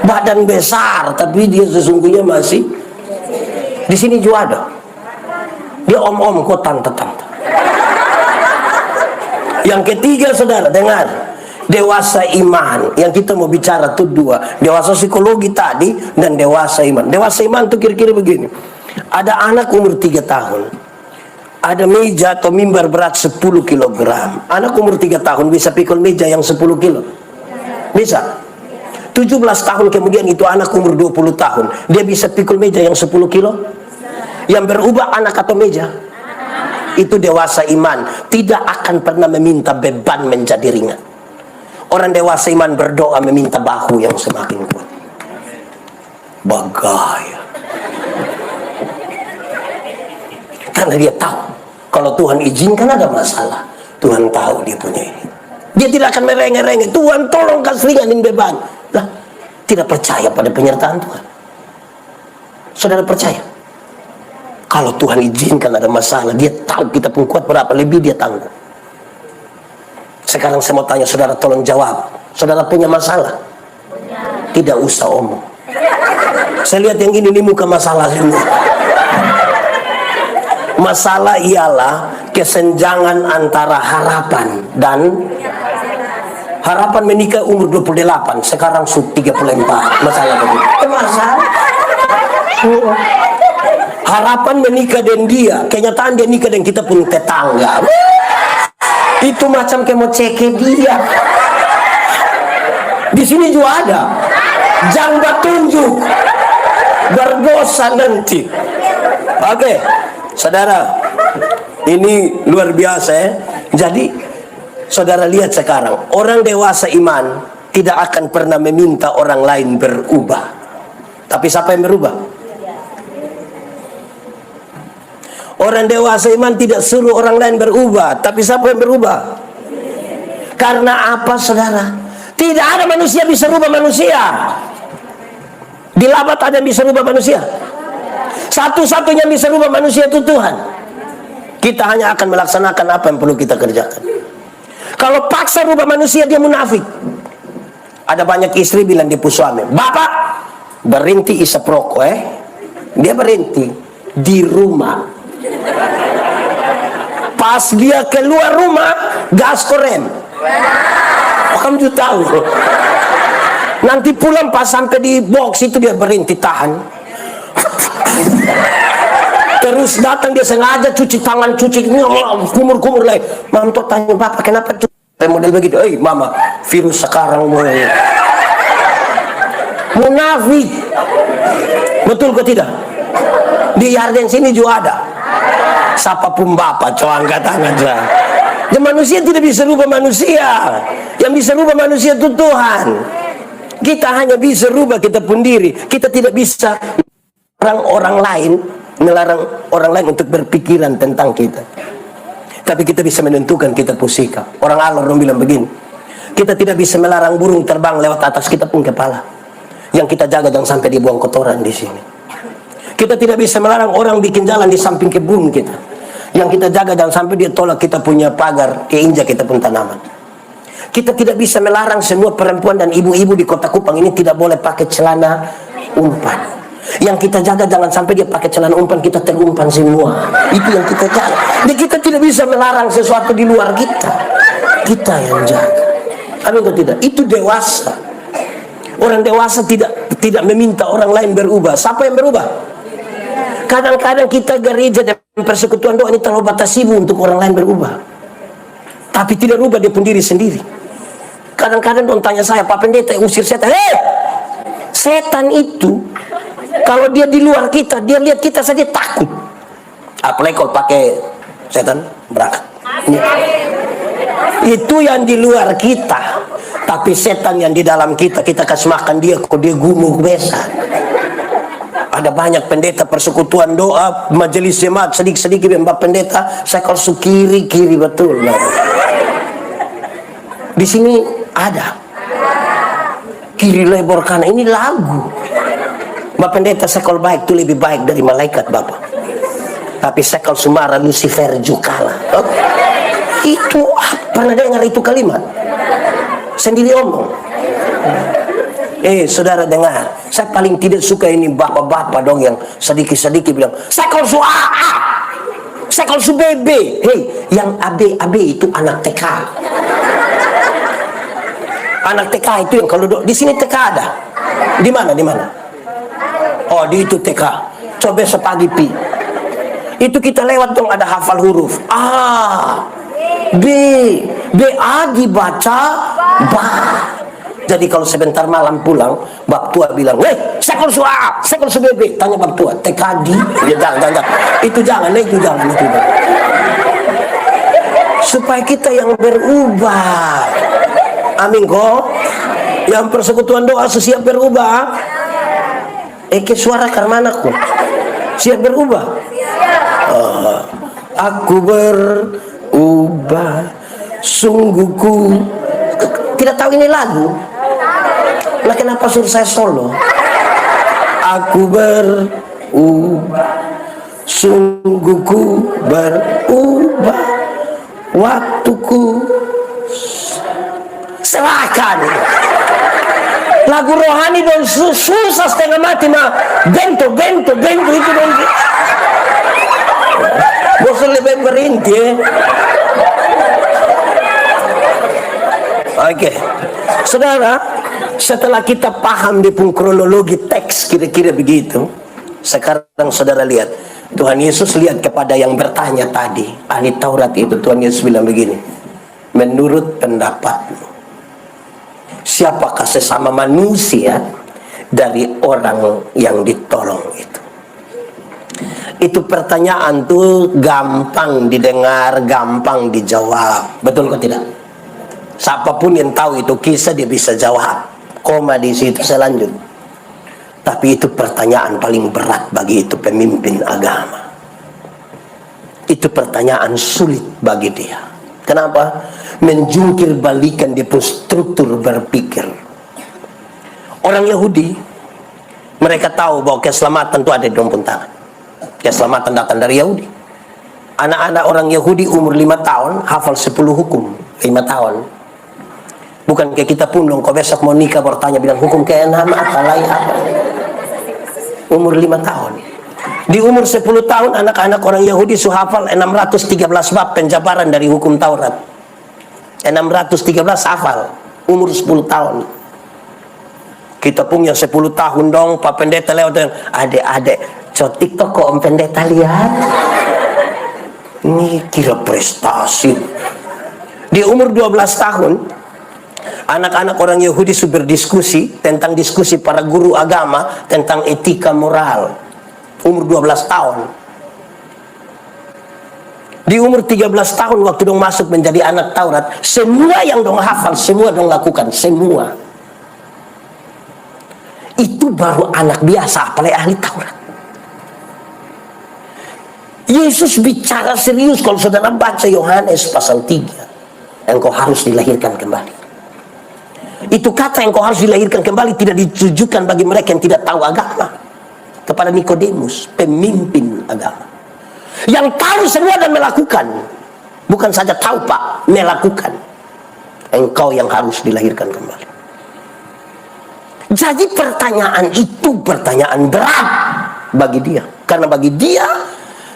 Badan besar tapi dia sesungguhnya masih di sini juara. Dia om-om kok tante-tante. Yang ketiga saudara, dengar, dewasa iman. Yang kita mau bicara itu 2, dewasa psikologi tadi dan dewasa iman. Dewasa iman itu kira-kira begini, ada anak umur 3 tahun, ada meja atau mimbar berat 10 kg. Anak umur 3 tahun bisa pikul meja yang 10 kilo? Bisa. 17 tahun kemudian itu anak umur 20 tahun, dia bisa pikul meja yang 10 kilo? Yang berubah anak atau meja? Itu dewasa iman, tidak akan pernah meminta beban menjadi ringan. Orang dewasa iman berdoa meminta bahu yang semakin kuat. Bagaya. Karena dia tahu kalau Tuhan izinkan ada masalah, Tuhan tahu dia punya ini. Dia tidak akan merengek-rengek, Tuhan tolong kasih ringanin beban. Lah, tidak percaya pada penyertaan Tuhan. Saudara percaya? Kalau Tuhan izinkan ada masalah, dia tahu kita pun kuat berapa, lebih dia tanggung. Sekarang saya mau tanya saudara, tolong jawab. Saudara punya masalah? Tidak usah omong. Saya lihat yang ini muka masalah semua. Masalah ialah kesenjangan antara harapan dan harapan menikah umur 28, sekarang sudah 34. Masalah begitu. Masalah. Harapan menikah dengan dia, kenyataan dia nikah dengan kita pun tetangga. Itu macam kayak mau ceke dia. Di sini juga ada. Jangan tunjuk, berdosa nanti. Oke, saudara, ini luar biasa ya. Jadi, saudara lihat sekarang, orang dewasa iman tidak akan pernah meminta orang lain berubah. Tapi siapa yang berubah? Orang dewasa iman tidak suruh orang lain berubah. Tapi siapa yang berubah? Karena apa, saudara? Tidak ada manusia bisa rubah manusia. Di Labat ada yang bisa rubah manusia? Satu-satunya yang bisa rubah manusia itu Tuhan. Kita hanya akan melaksanakan apa yang perlu kita kerjakan. Kalau paksa rubah manusia, dia munafik. Ada banyak istri bilang di suami, "Bapak, berhenti isap rokok Dia berhenti di rumah. Pas dia keluar rumah, gas korem. Kamu juga tahu. Nanti pulang pas sampai di box itu dia berhenti, tahan. Terus datang dia sengaja cuci tangan, cuci kumur-kumur lagi. Mantok tanya, "Bapak kenapa tuh?" Model begitu. Mama, virus sekarang mulai. Munafik. Betul ke tidak? Di Yarden sini juga ada. Siapapun bapak, coba angkat tangan saya. Dan manusia tidak bisa rubah manusia. Yang bisa rubah manusia itu Tuhan. Kita hanya bisa rubah kita pun diri. Kita tidak bisa melarang orang lain untuk berpikiran tentang kita. Tapi kita bisa menentukan kita pun sikap. Orang Allah bilang begini, kita tidak bisa melarang burung terbang lewat atas kita pun kepala. Yang kita jaga jangan sampai dibuang kotoran di sini. Kita tidak bisa melarang orang bikin jalan di samping kebun kita. Yang kita jaga jangan sampai dia tolak kita punya pagar, keinjak kita pun tanaman. Kita tidak bisa melarang semua perempuan dan ibu-ibu di Kota Kupang ini tidak boleh pakai celana umpan. Yang kita jaga jangan sampai dia pakai celana umpan, kita terumpan semua. Itu yang kita jaga. Jadi kita tidak bisa melarang sesuatu di luar kita. Kita yang jaga. Amin atau tidak? Itu dewasa. Orang dewasa tidak meminta orang lain berubah. Siapa yang berubah? Kadang-kadang kita gereja dan persekutuan doa ini terlalu batasibu untuk orang lain berubah. Tapi tidak rubah dia pun diri sendiri. Kadang-kadang orang tanya saya, "Pak Pendeta usir setan." Setan itu kalau dia di luar kita, dia lihat kita saja takut. Apalagi kalau pakai setan berangkat. Itu yang di luar kita. Tapi setan yang di dalam kita, kita kasih makan dia, kok dia gumuk besan. Ada banyak pendeta persekutuan doa, majelis jemaat sedikit-sedikit mbak pendeta, saya kalau kiri betul. Di sini ada kiri lebor kanan, ini lagu. Mbak pendeta sekol baik itu lebih baik dari malaikat Bapak. Tapi sekol sumara Lucifer juga kalah. Itu pernah dengar itu kalimat? Sendiri omong. Saudara dengar, saya paling tidak suka ini bapak-bapak dong yang sedikit-sedikit bilang, "Sekol su AA, sekol su BB." Yang AB itu anak TK. Anak TK itu yang kalau di sini TK ada. Di mana? Oh, di itu TK. Coba sepagi pi. Itu kita lewat dong ada hafal huruf. A, B A dibaca ba. Jadi kalau sebentar malam pulang, bab tua bilang, sekol su A, sekol su BB. Tanya bab tua, TK di. Ya, jangan. Itu jangan. Supaya kita yang berubah. Amin kok. Yang persekutuan doa siap berubah. Ke suara karmanaku. Siap berubah. Aku berubah, sungguhku. Tidak tahu ini lagu. Lah kenapa suruh saya solo? Aku berubah, sungguhku berubah, waktuku serahkan. Lagu rohani dong susah setengah mati mah bento itu dong. Bosan lebih berhenti. Oke, saudara, setelah kita paham di kronologi teks kira-kira begitu, sekarang saudara lihat, Tuhan Yesus lihat kepada yang bertanya tadi, ahli Taurat itu. Tuhan Yesus bilang begini, menurut pendapatmu, siapakah sesama manusia dari orang yang ditolong itu? Itu pertanyaan tuh gampang didengar, gampang dijawab. Betul kok tidak? Siapapun yang tahu itu kisah dia bisa jawab. Koma di situ saya lanjut. Tapi itu pertanyaan paling berat bagi itu pemimpin agama. Itu pertanyaan sulit bagi dia. Kenapa? Menjungkir balikan dia pun struktur berpikir. Orang Yahudi, mereka tahu bahwa keselamatan itu ada di dompet tangan. Keselamatan datang dari Yahudi. Anak-anak orang Yahudi umur 5 tahun hafal 10 hukum. 5 tahun. Bukan kayak kita pun dong, kau besok mau nikah bertanya bilang hukum ke-6 apa lain apa. Umur 5 tahun. Di umur 10 tahun anak-anak orang Yahudi sudah hafal 613 bab penjabaran dari hukum Taurat. 613 hafal. Umur 10 tahun. Kita punya 10 tahun dong, Pak Pendeta lewat dan adek-adek cok TikTok kok Om Pendeta lihat. Ini kira prestasi. Di umur 12 tahun anak-anak orang Yahudi sudah berdiskusi tentang diskusi para guru agama tentang etika moral. Umur 12 tahun. Di umur 13 tahun waktu dong masuk menjadi anak Taurat, semua yang dong hafal, semua dong lakukan, semua. Itu baru anak biasa, apalagi ahli Taurat. Yesus bicara serius kalau saudara baca Yohanes pasal 3. Engkau harus dilahirkan kembali. Itu kata engkau harus dilahirkan kembali tidak ditujukan bagi mereka yang tidak tahu agama. Kepada Nikodemus, pemimpin agama. Yang tahu semua dan melakukan. Bukan saja tahu Pak, melakukan. Engkau yang harus dilahirkan kembali. Jadi pertanyaan itu pertanyaan berat bagi dia. Karena bagi dia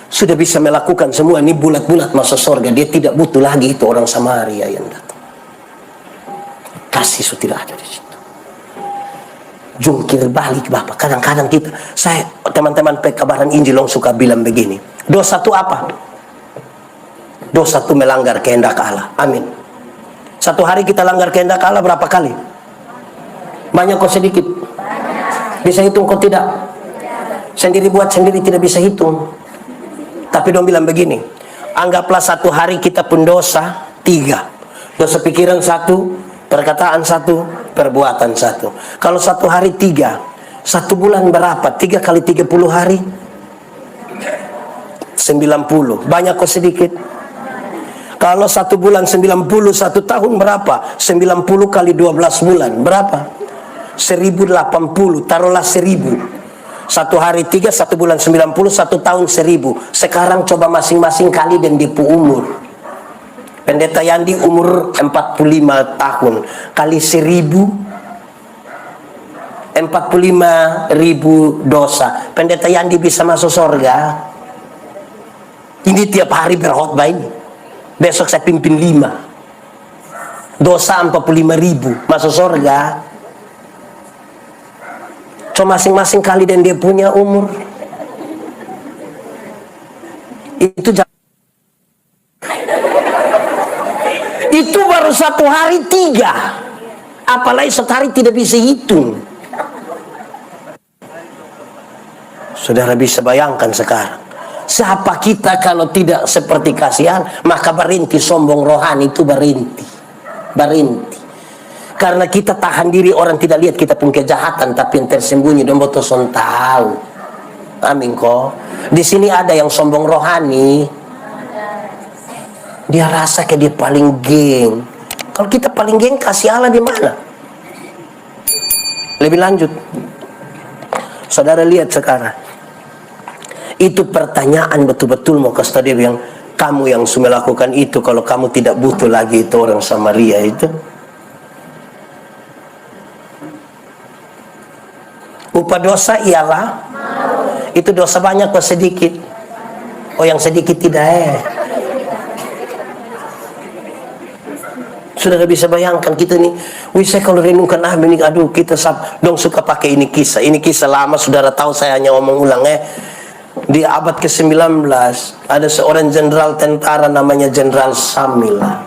sudah bisa melakukan semua ini bulat-bulat masuk surga. Dia tidak butuh lagi itu orang Samaria yang datang. Kasih sudah tidak ada di situ. Jungkir balik Bapak. Kadang-kadang kita, saya teman-teman pekabaran Injil suka bilang begini. Dosa itu apa? Dosa itu melanggar kehendak Allah. Amin. Satu hari kita langgar kehendak Allah berapa kali? Banyak kok sedikit? Bisa hitung kok tidak? Sendiri buat sendiri tidak bisa hitung. Tapi dong bilang begini, anggaplah satu hari kita pun dosa 3. Dosa pikiran 1, perkataan 1, perbuatan 1. Kalau satu hari 3, 1 bulan berapa? 3 kali 30 hari? 90. Banyak kok sedikit? Kalau 1 bulan 90, 1 tahun berapa? 90 kali 12 bulan berapa? 1080. Taruhlah 1000. 1 hari 3, 1 bulan 90, 1 tahun 1000. Sekarang coba masing-masing kali dan dia umur. Pendeta Yandi umur 45 tahun. Kali 1000, 45.000 dosa. Pendeta Yandi bisa masuk surga. Ini tiap hari berkhotbah ini. Besok saya pimpin 5. Dosa 45.000 masuk surga. Cuma masing-masing kali dan dia punya umur. Itu itu baru 1 hari 3. Apalagi sehari tidak bisa hitung. Saudara bisa bayangkan sekarang. Siapa kita kalau tidak seperti kasihan, maka berhenti sombong rohani itu berhenti. Karena kita tahan diri, orang tidak lihat kita pun kejahatan, tapi yang tersembunyi dan betul tahu. Amin kok. Di sini ada yang sombong rohani. Dia rasa kayak dia paling geng. Kalau kita paling geng, kasih Allah di mana? Lebih lanjut, saudara lihat sekarang. Itu pertanyaan betul-betul mau kasih dia yang kamu yang sudah melakukan itu, kalau kamu tidak butuh lagi itu orang Samaria itu. Upah dosa ialah itu dosa banyak atau sedikit? Oh, yang sedikit tidak. Sudah bisa bayangkan kita nih, saya kalau renungkan ini, aduh kita dong suka pakai ini kisah. Ini kisah lama, saudara tahu, saya hanya ngomong ulang Di abad ke-19 ada seorang jenderal tentara namanya Jenderal Samila.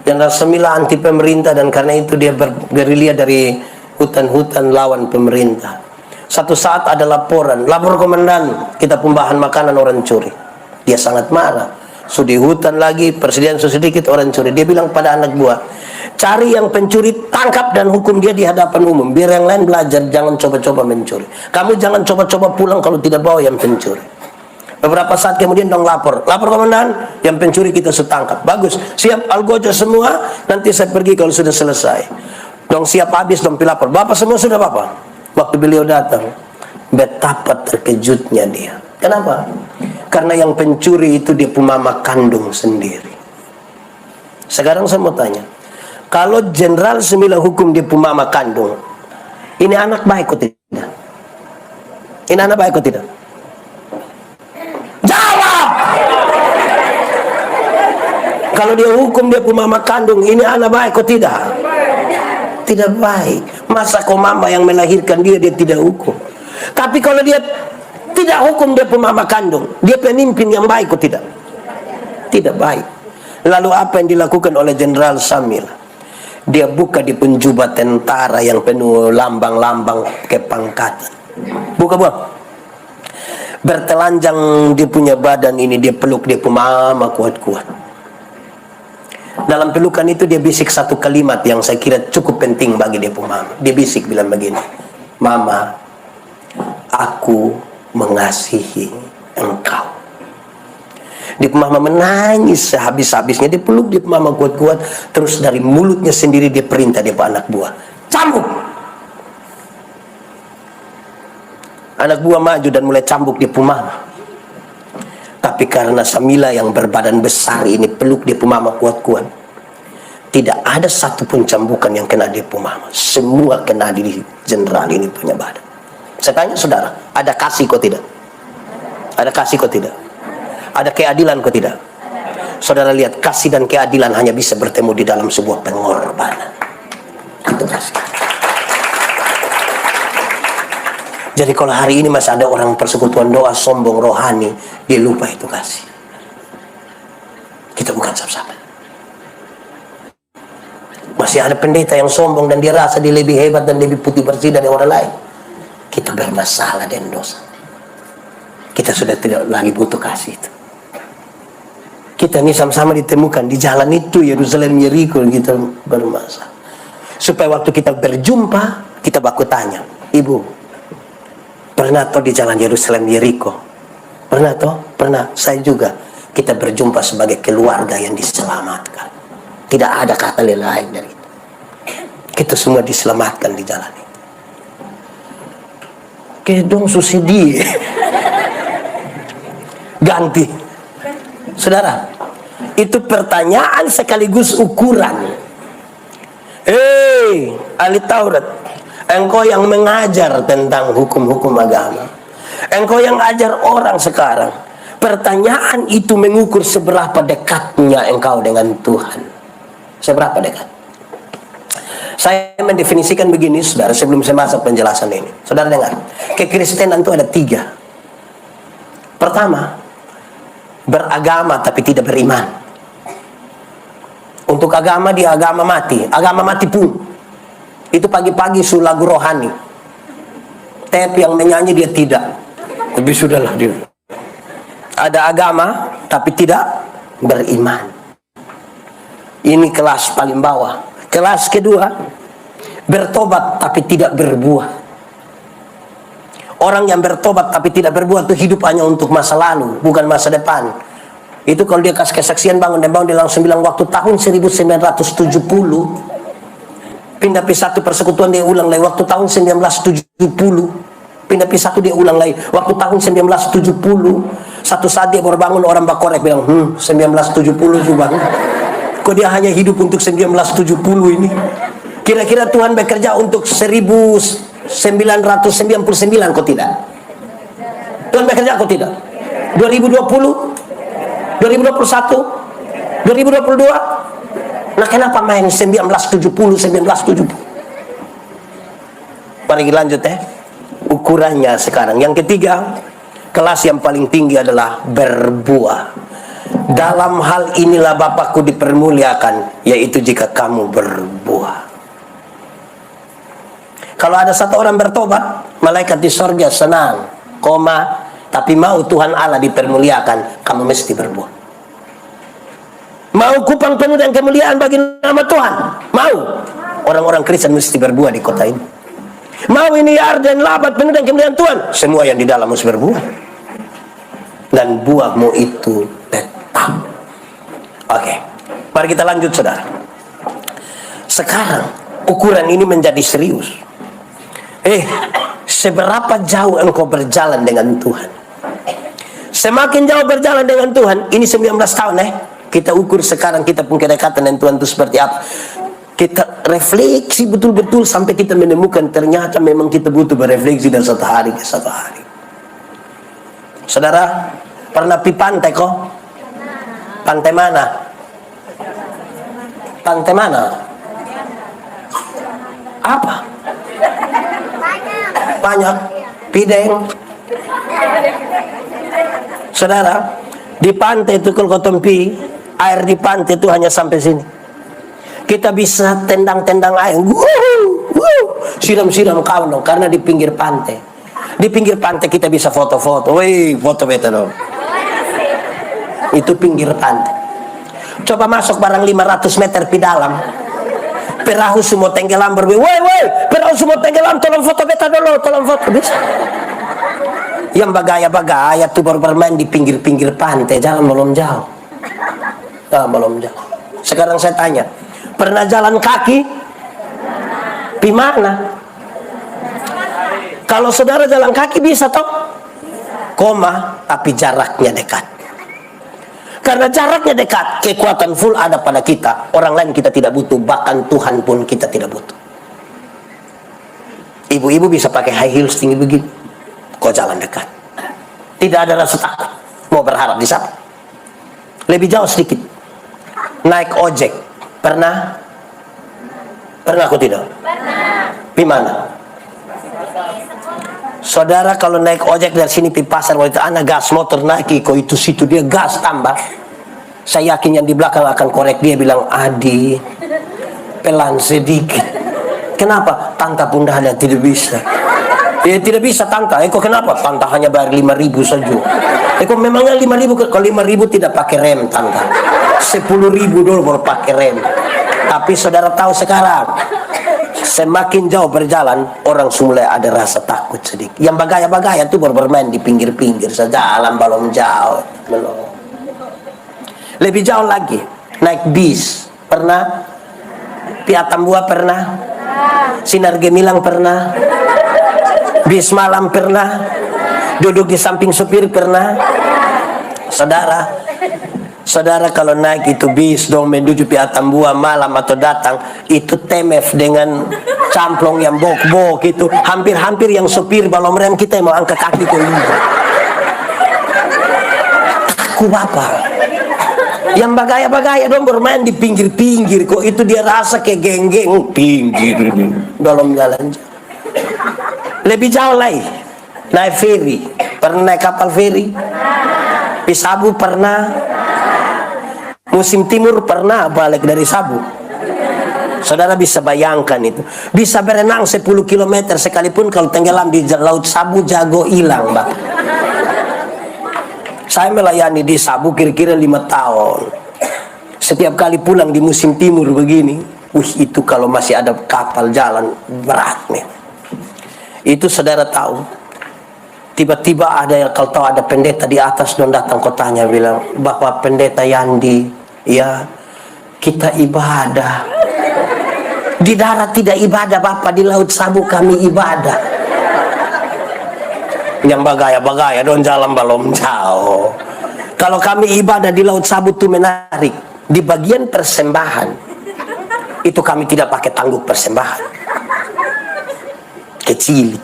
Jenderal Samila anti pemerintah, dan karena itu dia bergerilya dari hutan-hutan lawan pemerintah. Satu saat ada lapor komandan, kita pembahan makanan orang curi. Dia sangat marah. Sudah hutan lagi, presiden sedikit orang curi. Dia bilang pada anak buah, cari yang pencuri, tangkap dan hukum dia di hadapan umum. Biar yang lain belajar, jangan coba-coba mencuri. Kamu jangan coba-coba pulang kalau tidak bawa yang pencuri. Beberapa saat kemudian dong lapor komandan, yang pencuri kita sudah tangkap. Bagus, siap algojo semua, nanti saya pergi kalau sudah selesai. Dong siap habis dong pilapor. Bapak semua sudah bapak. Waktu beliau datang, betapa terkejutnya dia. Kenapa? Karena yang pencuri itu dia mama kandung sendiri. Sekarang saya mau tanya, kalau Jenderal Semila hukum dia mama kandung, ini anak baik atau tidak? Ini anak baik atau tidak? Jawab! Kalau dia hukum dia mama kandung, ini anak baik atau tidak? Tidak baik. Masa kau mama yang melahirkan dia tidak hukum? Tapi kalau dia tidak hukum dia mama kandung, dia pemimpin yang baik atau tidak? Tidak baik. Lalu apa yang dilakukan oleh Jenderal Samil? Dia buka di penjubah tentara yang penuh lambang-lambang kepangkatan. Buka buah. Bertelanjang dia punya badan ini, dia peluk dia mama kuat-kuat. Dalam pelukan itu dia bisik satu kalimat yang saya kira cukup penting bagi dia mama. Dia bisik bilang begini, Mama, aku mengasihi engkau. Dia mama menangis sehabis-habisnya, dia peluk dia mama kuat-kuat, terus dari mulutnya sendiri dia perintah dia anak buah, cambuk. Anak buah maju dan mulai cambuk dia mama. Tapi karena Samila yang berbadan besar ini peluk dia mama kuat-kuat, tidak ada satupun cambukan yang kena dia mama. Semua kena di jenderal ini punya badan. Saya tanya saudara, ada kasih kok tidak? Ada kasih kok tidak? Ada keadilan kok tidak? Saudara lihat, kasih dan keadilan hanya bisa bertemu di dalam sebuah pengorbanan. Itu kasih. Jadi kalau hari ini masih ada orang persekutuan doa sombong rohani, dia lupa itu kasih. Kita bukan sama-sama. Masih ada pendeta yang sombong dan dia rasa dia lebih hebat dan lebih putih bersih dari orang lain. Kita bermasalah dengan dosa. Kita sudah tidak lagi butuh kasih itu. Kita ini sama-sama ditemukan di jalan itu, Yerusalem, Yeriko, kita bermasalah. Supaya waktu kita berjumpa, kita baku tanya, Ibu, pernah toh di jalan Yerusalem, Yeriko? Pernah toh? Pernah. Saya juga. Kita berjumpa sebagai keluarga yang diselamatkan. Tidak ada kata lain dari itu. Kita semua diselamatkan di jalan itu. Kedong susidi. Ganti. Saudara, itu pertanyaan sekaligus ukuran. Ahli Taurat, engkau yang mengajar tentang hukum-hukum agama, engkau yang ajar orang sekarang, pertanyaan itu mengukur seberapa dekatnya engkau dengan Tuhan. Seberapa dekat? Saya mendefinisikan begini, saudara, sebelum saya masuk penjelasan ini. Saudara dengar, kekristenan itu ada 3. Pertama, beragama tapi tidak beriman. Untuk agama, dia agama mati. Agama mati pun. Itu pagi-pagi lagu rohani. Tapi yang menyanyi dia tidak. Tapi sudahlah dia. Ada agama tapi tidak beriman. Ini kelas paling bawah. Kelas kedua, bertobat tapi tidak berbuah. Orang yang bertobat tapi tidak berbuat itu hidup hanya untuk masa lalu, bukan masa depan. Itu kalau dia kasih kesaksian bangun dia langsung bilang waktu tahun 1970 pindah P1 persekutuan dia ulang lagi, waktu tahun 1970 pindah P1 dia ulang lagi, waktu tahun 1970 satu saat dia baru bangun orang bakorek bilang 1970 juga. Kok dia hanya hidup untuk 1970 ini? Kira-kira Tuhan bekerja untuk 1970 1999 kok tidak? Tuhan bekerja kok tidak? 2020, 2021, 2022. Nah, kenapa main 1970, 1970? Mari lanjut ya. Ukurannya sekarang. Yang ketiga, kelas yang paling tinggi adalah berbuah. Dalam hal inilah Bapakku dipermuliakan, yaitu jika kamu berbuah. Kalau ada satu orang bertobat, malaikat di sorga senang, tapi mau Tuhan Allah dipermuliakan, kamu mesti berbuah. Mau kupang penuh dan kemuliaan bagi nama Tuhan? Mau. Orang-orang Kristen mesti berbuah di kota ini. Mau ini dan labat penuh dan kemuliaan Tuhan? Semua yang di dalam mesti berbuah. Dan buahmu itu tetap. Oke, mari kita lanjut, saudara. Sekarang ukuran ini menjadi serius. Seberapa jauh engkau berjalan dengan Tuhan? Semakin jauh berjalan dengan Tuhan, ini 19 tahun kita ukur sekarang kita pun kedekatan dengan Tuhan itu seperti apa. Kita refleksi betul-betul sampai kita menemukan ternyata memang kita butuh berefleksi dari satu hari ke satu hari. Saudara, pernah pergi pantai kok? Pantai mana? Pantai mana? Apa? Banyak. Pideng. Saudara, di pantai itu kalau kau tempi, air di pantai itu hanya sampai sini. Kita bisa tendang-tendang air, siram-siram kawan, karena di pinggir pantai. Di pinggir pantai kita bisa foto-foto, foto beta dong. Itu pinggir pantai. Coba masuk barang 500 meter di dalam, perahu semua tenggelam perahu semua tenggelam, tolong foto beta dulu, tolong foto, bisa. Yang bagaya-bagaya tuh baru bermain di pinggir-pinggir pantai, jalan belum jauh. Belum jauh. Sekarang saya tanya, pernah jalan kaki? Di mana? Kalau saudara jalan kaki bisa toh? Tapi jaraknya dekat. Karena jaraknya dekat, kekuatan full ada pada kita. Orang lain kita tidak butuh, bahkan Tuhan pun kita tidak butuh. Ibu-ibu bisa pakai high heels tinggi begini, kok jalan dekat. Tidak ada rasa takut, mau berharap di sana. Lebih jauh sedikit. Naik ojek, pernah? Pernah aku tidak? Pernah. Di mana? Saudara kalau naik ojek dari sini di pasar, waktu itu anak gas motor naik, kok itu situ dia gas tambah. Saya yakin yang di belakang akan korek dia, bilang, Adi, pelan sedikit. Kenapa? Tanta pun dah ada, tidak bisa. Tidak bisa tanta. Kok kenapa? Tanta hanya bayar 5.000 saja. Kok memangnya 5.000? Kalau 5.000 tidak pakai rem tanta. 10.000 dulu baru pakai rem. Tapi saudara tahu sekarang, semakin jauh berjalan, orang mulai ada rasa takut sedikit. Yang bagaya-bagaya itu baru bermain di pinggir-pinggir saja, jalan belum jauh. Belum. Lebih jauh lagi, naik bis. Pernah? Piatambua pernah? Sinar Gemilang pernah? Bis malam pernah? Duduk di samping supir pernah? Saudara kalau naik itu bis dong menuju Piatambua malam atau datang, itu temef dengan camplong yang bok-bok itu, hampir-hampir yang supir balon rem kita mau angkat kaki ke ini. Takut Bapak. Yang bagaya-bagaya dong bermain di pinggir-pinggir, kok itu dia rasa kayak geng-geng pinggir dalam jalan. Lebih jauh lagi, naik ferry. Pernah naik kapal ferry? Di Sabu pernah? Musim timur pernah balik dari Sabu? Saudara bisa bayangkan itu. Bisa berenang 10 km sekalipun kalau tenggelam di Laut Sabu, jago hilang, Bang. Saya melayani di Sabu kira-kira 5 tahun. Setiap kali pulang di musim timur begini, itu kalau masih ada kapal jalan berat nih. Itu saudara tahu. Tiba-tiba ada yang kalau tahu ada pendeta di atas dan datang kotanya bilang, Bapak Pendeta Yandi, ya kita ibadah. Di darat tidak ibadah Bapak, di Laut Sabu kami ibadah. Yang bagaya-bagaya don jalan belum jauh. Kalau kami ibadah di Laut Sabu itu menarik. Di bagian persembahan itu kami tidak pakai tangguk persembahan. kecil.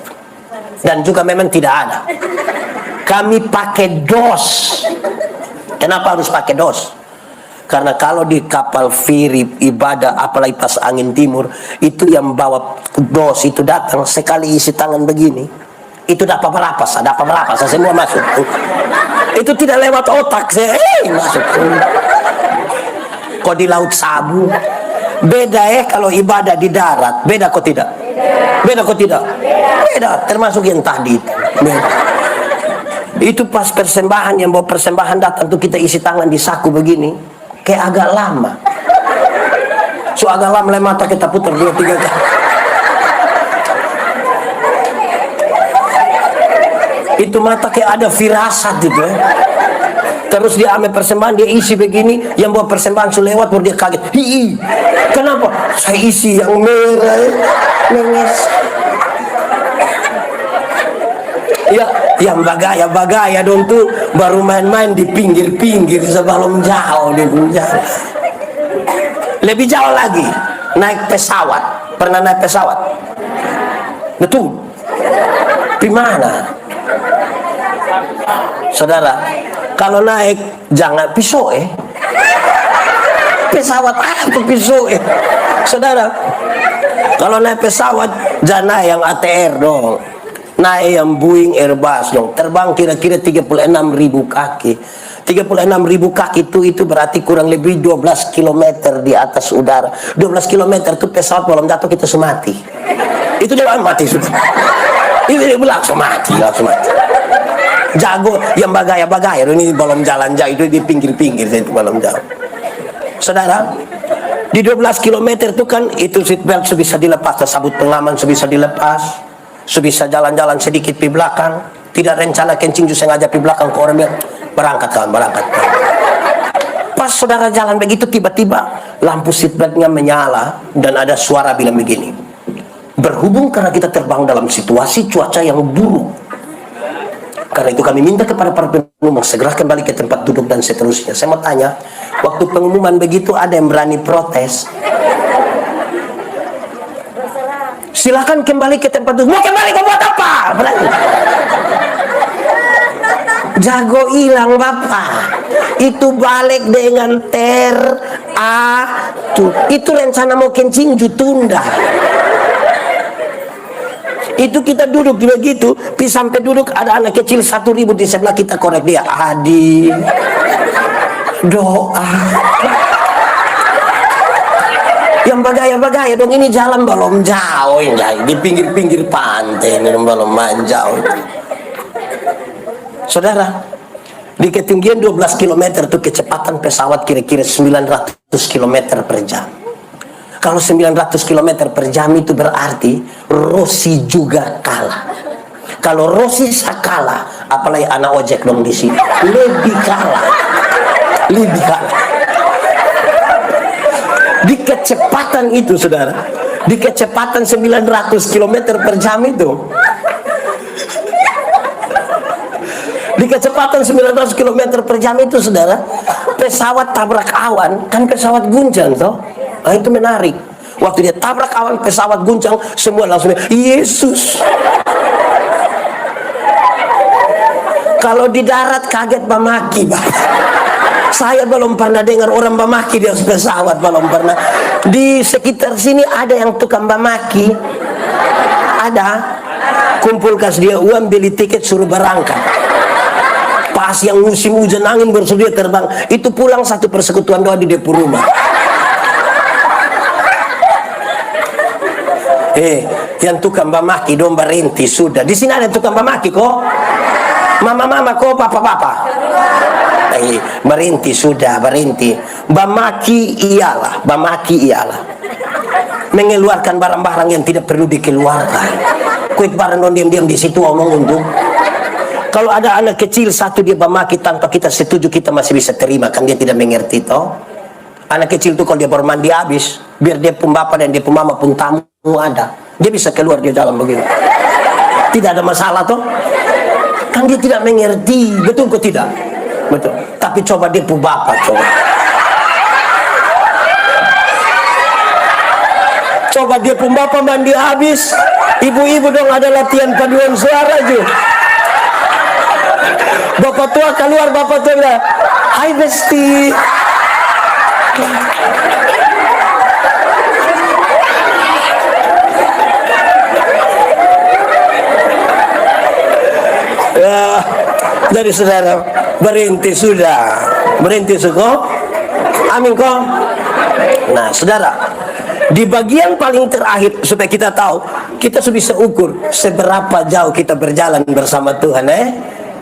Dan juga memang tidak ada. Kami pakai dos. Kenapa harus pakai dos? Karena kalau di kapal feri ibadah, apalagi pas angin timur, itu yang bawa dos itu datang, sekali isi tangan begini, itu dapat merapas, semua masuk. Itu tidak lewat otak, masuk. Kok di laut Sabu, beda kalau ibadah di darat, beda kok tidak? Beda kok tidak? Beda, termasuk yang tadi. Beda. Itu pas persembahan, yang bawa persembahan datang tuh kita isi tangan di saku begini. Kayak agak lama. So agak lama mata kita putar 2-3 kali. Itu mata kayak ada firasat gitu ya. Terus dia ambil persembahan, dia isi begini, yang bawa persembahan sudah lewat baru dia kaget. Kenapa? Saya isi yang merah. Nangis. Ya, yang bagaya dong tuh baru main-main di pinggir-pinggir sebelum jauh di puncak. Lebih jauh lagi, naik pesawat. Pernah naik pesawat? Betul. Di mana? Saudara, kalau naik jangan pisau pesawat apa pisau Saudara, kalau naik pesawat jangan naik yang ATR dong. Naik yang Boeing Airbus dong, terbang kira-kira 36.000 kaki. 36.000 kaki itu berarti kurang lebih 12 km di atas udara. 12 km itu pesawat belum jatuh kita mati. Itu dia mati sudah. Itu dia langsung mati. Jago yang bagaya ini belum jalan jauh, itu di pinggir-pinggir itu belum jauh. Saudara, di 12 km itu kan itu seatbelt bisa dilepas, sabut pengaman bisa dilepas. Bisa jalan-jalan sedikit di belakang, tidak rencana kencing justru sengaja di belakang ke orang bilang berangkat. Pas saudara jalan begitu tiba-tiba lampu seatbeltnya menyala dan ada suara bilang begini, berhubung karena kita terbang dalam situasi cuaca yang buruk, karena itu kami minta kepada para penumpang segera kembali ke tempat duduk dan seterusnya. Saya mau tanya, waktu pengumuman begitu ada yang berani protes? Silakan kembali ke tempat duduk. Mau kembali ke buat apa? Jago hilang bapak. Itu balik dengan itu rencana mau kencing tunda. Itu kita duduk begitu, sampai duduk ada anak kecil 1.000 di sebelah kita, korek dia. Adi, doa. Yang bagaya dong, ini jalan belum jauh di pinggir-pinggir pantai ini belum jauh. Saudara, di ketinggian 12 km itu kecepatan pesawat kira-kira 900 km per jam. Kalau 900 km per jam itu berarti Rossi juga kalah. Kalau Rossi kalah, apalagi anak ojek dong di sini, lebih kalah. Di kecepatan itu saudara, di kecepatan 900 km per jam itu, di kecepatan 900 km per jam itu saudara, pesawat tabrak awan, kan pesawat guncang toh. Nah, itu menarik. Waktu dia tabrak awan, pesawat guncang, semua langsung Yesus. Kalau di darat kaget memaki, saya belum pernah dengar orang memaki di atas pesawat, belum pernah. Di sekitar sini ada yang tukang memaki, ada. Kumpul kas dia uang, beli tiket, suruh berangkat. Pas yang musim hujan angin bersedia terbang, itu pulang satu persekutuan doa di depan rumah. Yang tukang memaki domba renti sudah. Di sini ada tukang memaki kok. Mama kok, papa. Berhenti sudah, berhenti. Bamaki ialah mengeluarkan barang-barang yang tidak perlu dikeluarkan. Kuit barang don diam-diam di situ omong untuk. Kalau ada anak kecil satu dia bamaki tanpa kita setuju, kita masih bisa terima, kan dia tidak mengerti toh. Anak kecil itu kalau dia baru mandi habis, biar dia pun bapak dan dia pun mama pun tamu ada, dia bisa keluar di dalam begini. Tidak ada masalah toh. Kan dia tidak mengerti, betul kok tidak? Betul. Tapi coba dia pun bapak coba dia pun bapak mandi habis, Ibu-ibu dong ada latihan paduan suara juga. Bapak tua keluar, bapak tua bilang, "Hai Besti." Ya, dari saudara berhenti sudah, berhenti suko, amin kok. Nah, saudara, di bagian paling terakhir supaya kita tahu, kita sudah bisa ukur seberapa jauh kita berjalan bersama Tuhan.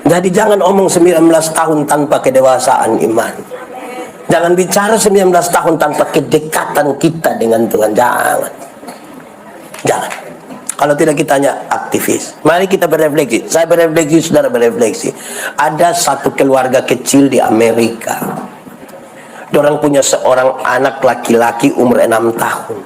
Jadi jangan omong 19 tahun tanpa kedewasaan iman. Jangan bicara 19 tahun tanpa kedekatan kita dengan Tuhan. Jangan. Jangan. Kalau tidak kita hanya aktivis. Mari kita berefleksi. Saya berefleksi, saudara berefleksi. Ada satu keluarga kecil di Amerika. Dorang punya seorang anak laki-laki umur 6 tahun.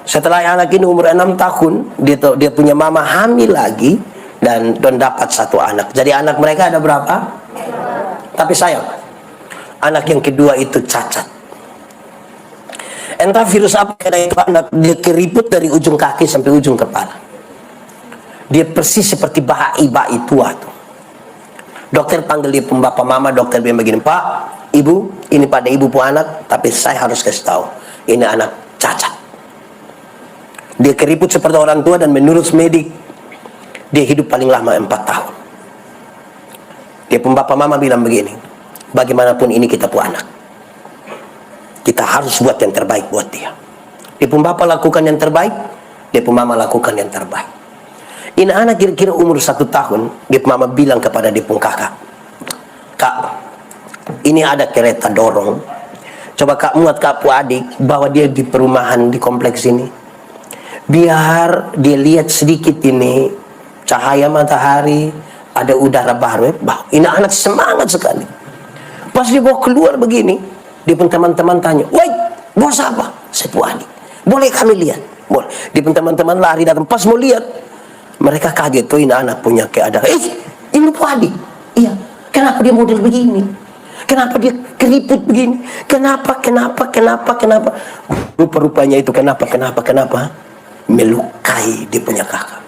Setelah anak ini umur 6 tahun, dia punya mama hamil lagi dan dapat satu anak. Jadi anak mereka ada berapa? Tapi sayang, anak yang kedua itu cacat. Entah virus apa kena itu anak, dia keriput dari ujung kaki sampai ujung kepala. Dia persis seperti bayi tua tuh. Dokter panggil dia bapak mama, dokter bilang begini, "Pak, ibu, ini pada ibu pu anak, tapi saya harus kasih tahu, ini anak cacat." Dia keriput seperti orang tua dan menurut medik, dia hidup paling lama 4 tahun. Dia pun bapak mama bilang begini, "Bagaimanapun ini kita pu anak. Kita harus buat yang terbaik buat dia." Dia pun bapak lakukan yang terbaik, dia pun mama lakukan yang terbaik. Ini anak kira-kira umur 1 tahun, dia pun mama bilang kepada dia pun kakak, "Kak, ini ada kereta dorong. Coba kak muat kak pu adik, bawa dia di perumahan di kompleks ini. Biar dia lihat sedikit ini cahaya matahari, ada udara baru." Ini anak semangat sekali. Pas dia bawa keluar begini, dia pun teman-teman tanya, "Woi, bos apa?" "Saya pu adik." "Boleh kami lihat?" "Boleh." Dia pun teman-teman lari datang. Pas mau lihat, mereka kaget, tuh ini anak punya keadaan. Ini pu adik." "Iya." "Kenapa dia model begini? Kenapa dia keriput begini? Kenapa? Rupa-rupanya itu kenapa? Melukai dia punya kakak.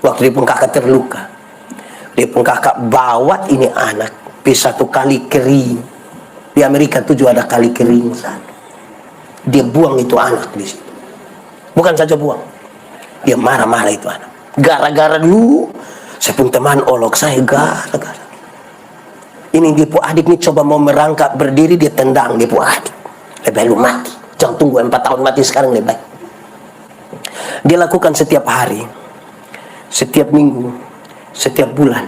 Waktu dia pun kakak terluka, dia pun kakak bawa ini anak di satu kali kering. Di Amerika itu juga ada kali kering satu. Dia buang itu anak di situ. Bukan saja buang, dia marah-marah itu anak. Gara-gara dulu, saya pun teman olok saya gara-gara. Ini dia pu adik nih coba mau merangkak berdiri, dia tendang dia pu adik. Lebih lu mati. Jangan tunggu 4 tahun mati sekarang lebih baik. Dia lakukan setiap hari, setiap minggu, setiap bulan,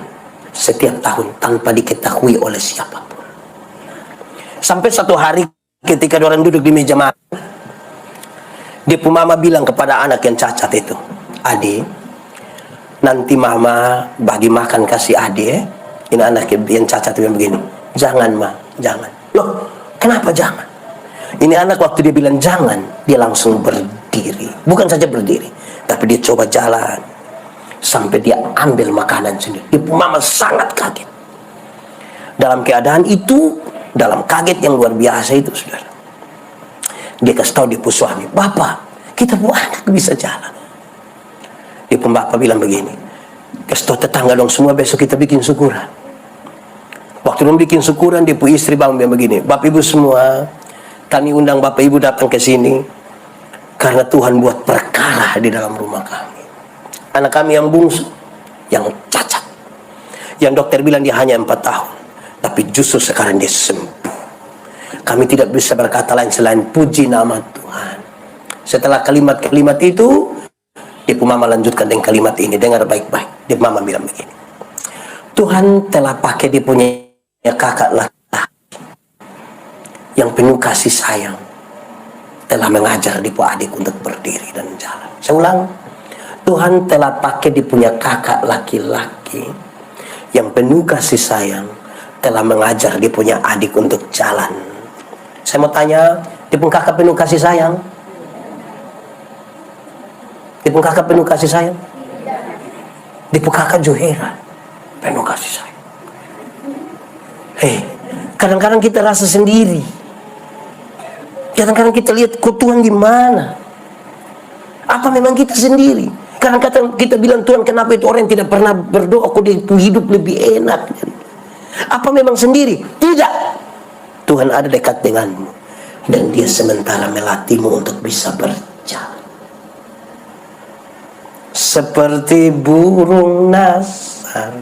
setiap tahun tanpa diketahui oleh siapapun. Sampai satu hari ketika orang duduk di meja makan, dia pun mama bilang kepada anak yang cacat itu, "Adik, nanti mama bagi makan kasih adik." Ini anak yang cacat itu begini, "Jangan ma, jangan." "Loh, kenapa jangan?" Ini anak waktu dia bilang jangan, dia langsung berdiri. Bukan saja berdiri, tapi dia coba jalan sampai dia ambil makanan sendiri. Dia pun mama sangat kaget. Dalam keadaan itu, dalam kaget yang luar biasa itu, saudara, dia kasih tahu dia pun suami, "Bapak, kita pun anak bisa jalan." Dia pun bapak bilang begini, "Kasih tahu tetangga dong semua, besok kita bikin syukuran." Waktu dia bikin syukuran, dia pun istri bangun bilang begini, "Bapak ibu semua, kami undang bapak ibu datang ke sini karena Tuhan buat perkara di dalam rumah kami. Anak kami yang bungsu, yang cacat, yang dokter bilang dia hanya 4 tahun, tapi justru sekarang dia sembuh. Kami tidak bisa berkata lain selain puji nama Tuhan." Setelah kalimat-kalimat itu, ibu mama lanjutkan dengan kalimat ini, dengar baik-baik. Dia mama bilang begini, "Tuhan telah pakai dia punya kakak laki-laki yang penuh kasih sayang, telah mengajar dia adik untuk berdiri dan jalan." Saya ulang, Tuhan telah pakai dia punya kakak laki-laki yang penuh kasih sayang, telah mengajar dia punya adik untuk jalan. Saya mau tanya, dia pun kakak penuh kasih sayang? Dia pun kakak penuh kasih sayang? Dia pun kakak Johera penuh kasih sayang. Kadang-kadang kita rasa sendiri. Kadang-kadang kita lihat kok Tuhan gimana. Apa memang kita sendiri? Karena kita bilang, Tuhan, kenapa itu orang yang tidak pernah berdoa kok dia hidup lebih enak? Apa memang sendiri? Tidak. Tuhan ada dekat denganmu, dan dia sementara melatihmu untuk bisa berjalan. Seperti burung nasar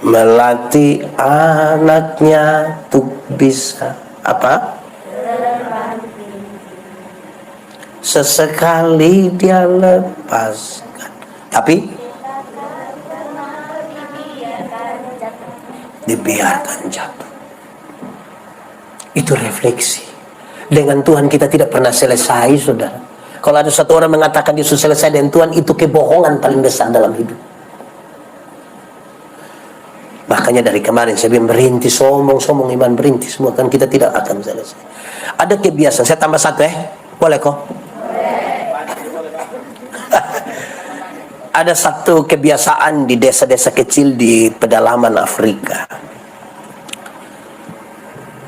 melatih anaknya untuk bisa apa? Sesekali dia lepaskan, tapi dibiarkan jatuh. Itu refleksi. Dengan Tuhan kita tidak pernah selesai, saudara. Kalau ada satu orang mengatakan dia sudah selesai dengan Tuhan, itu kebohongan paling besar dalam hidup. Makanya dari kemarin saya bilang berhenti sombong iman, berhenti semua, kan kita tidak akan selesai. Ada kebiasaan, saya tambah satu boleh kok? Ada satu kebiasaan di desa-desa kecil di pedalaman Afrika.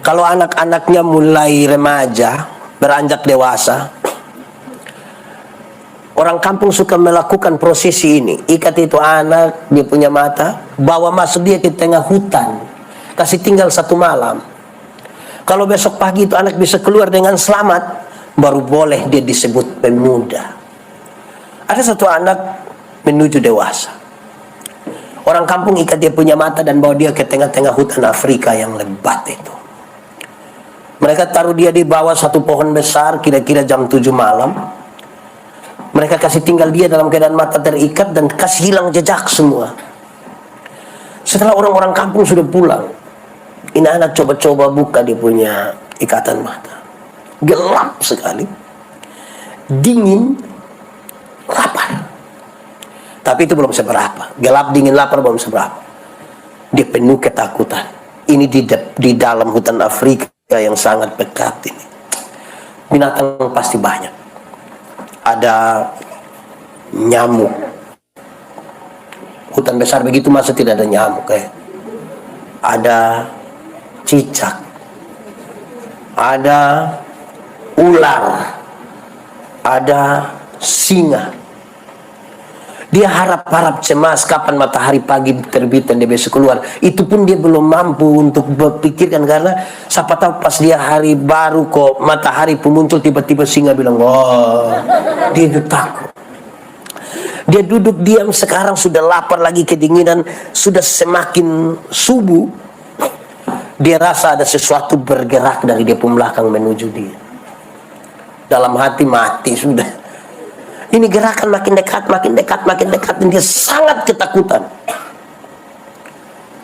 Kalau anak-anaknya mulai remaja, beranjak dewasa, orang kampung suka melakukan prosesi ini. Ikat itu anak, dia punya mata, bawa masuk dia ke tengah hutan, kasih tinggal 1 malam. Kalau besok pagi itu anak bisa keluar dengan selamat, baru boleh dia disebut pemuda. Ada satu anak menuju dewasa. Orang kampung ikat dia punya mata dan bawa dia ke tengah-tengah hutan Afrika yang lebat itu. Mereka taruh dia di bawah satu pohon besar, kira-kira jam 7 malam. Mereka kasih tinggal dia dalam keadaan mata terikat dan kasih hilang jejak semua. Setelah orang-orang kampung sudah pulang, ini anak coba-coba buka dia punya ikatan mata. Gelap sekali, dingin, lapar. Tapi itu belum seberapa. Gelap, dingin, lapar belum seberapa. Dia penuh ketakutan. Ini di dalam hutan Afrika yang sangat pekat ini. Binatang pasti banyak. Ada nyamuk. Hutan besar begitu masa tidak ada nyamuk Ada cicak. Ada ular. Ada singa. Dia harap-harap cemas kapan matahari pagi terbit dan dia besok keluar. Itu pun dia belum mampu untuk berpikirkan, karena siapa tahu pas dia hari baru kok matahari pun muncul, tiba-tiba singa bilang, wah, dia itu takut. Dia duduk diam, sekarang sudah lapar lagi, kedinginan, sudah semakin subuh. Dia rasa ada sesuatu bergerak dari dia pun belakang menuju dia. Dalam hati mati sudah. Ini gerakan makin dekat, dan dia sangat ketakutan.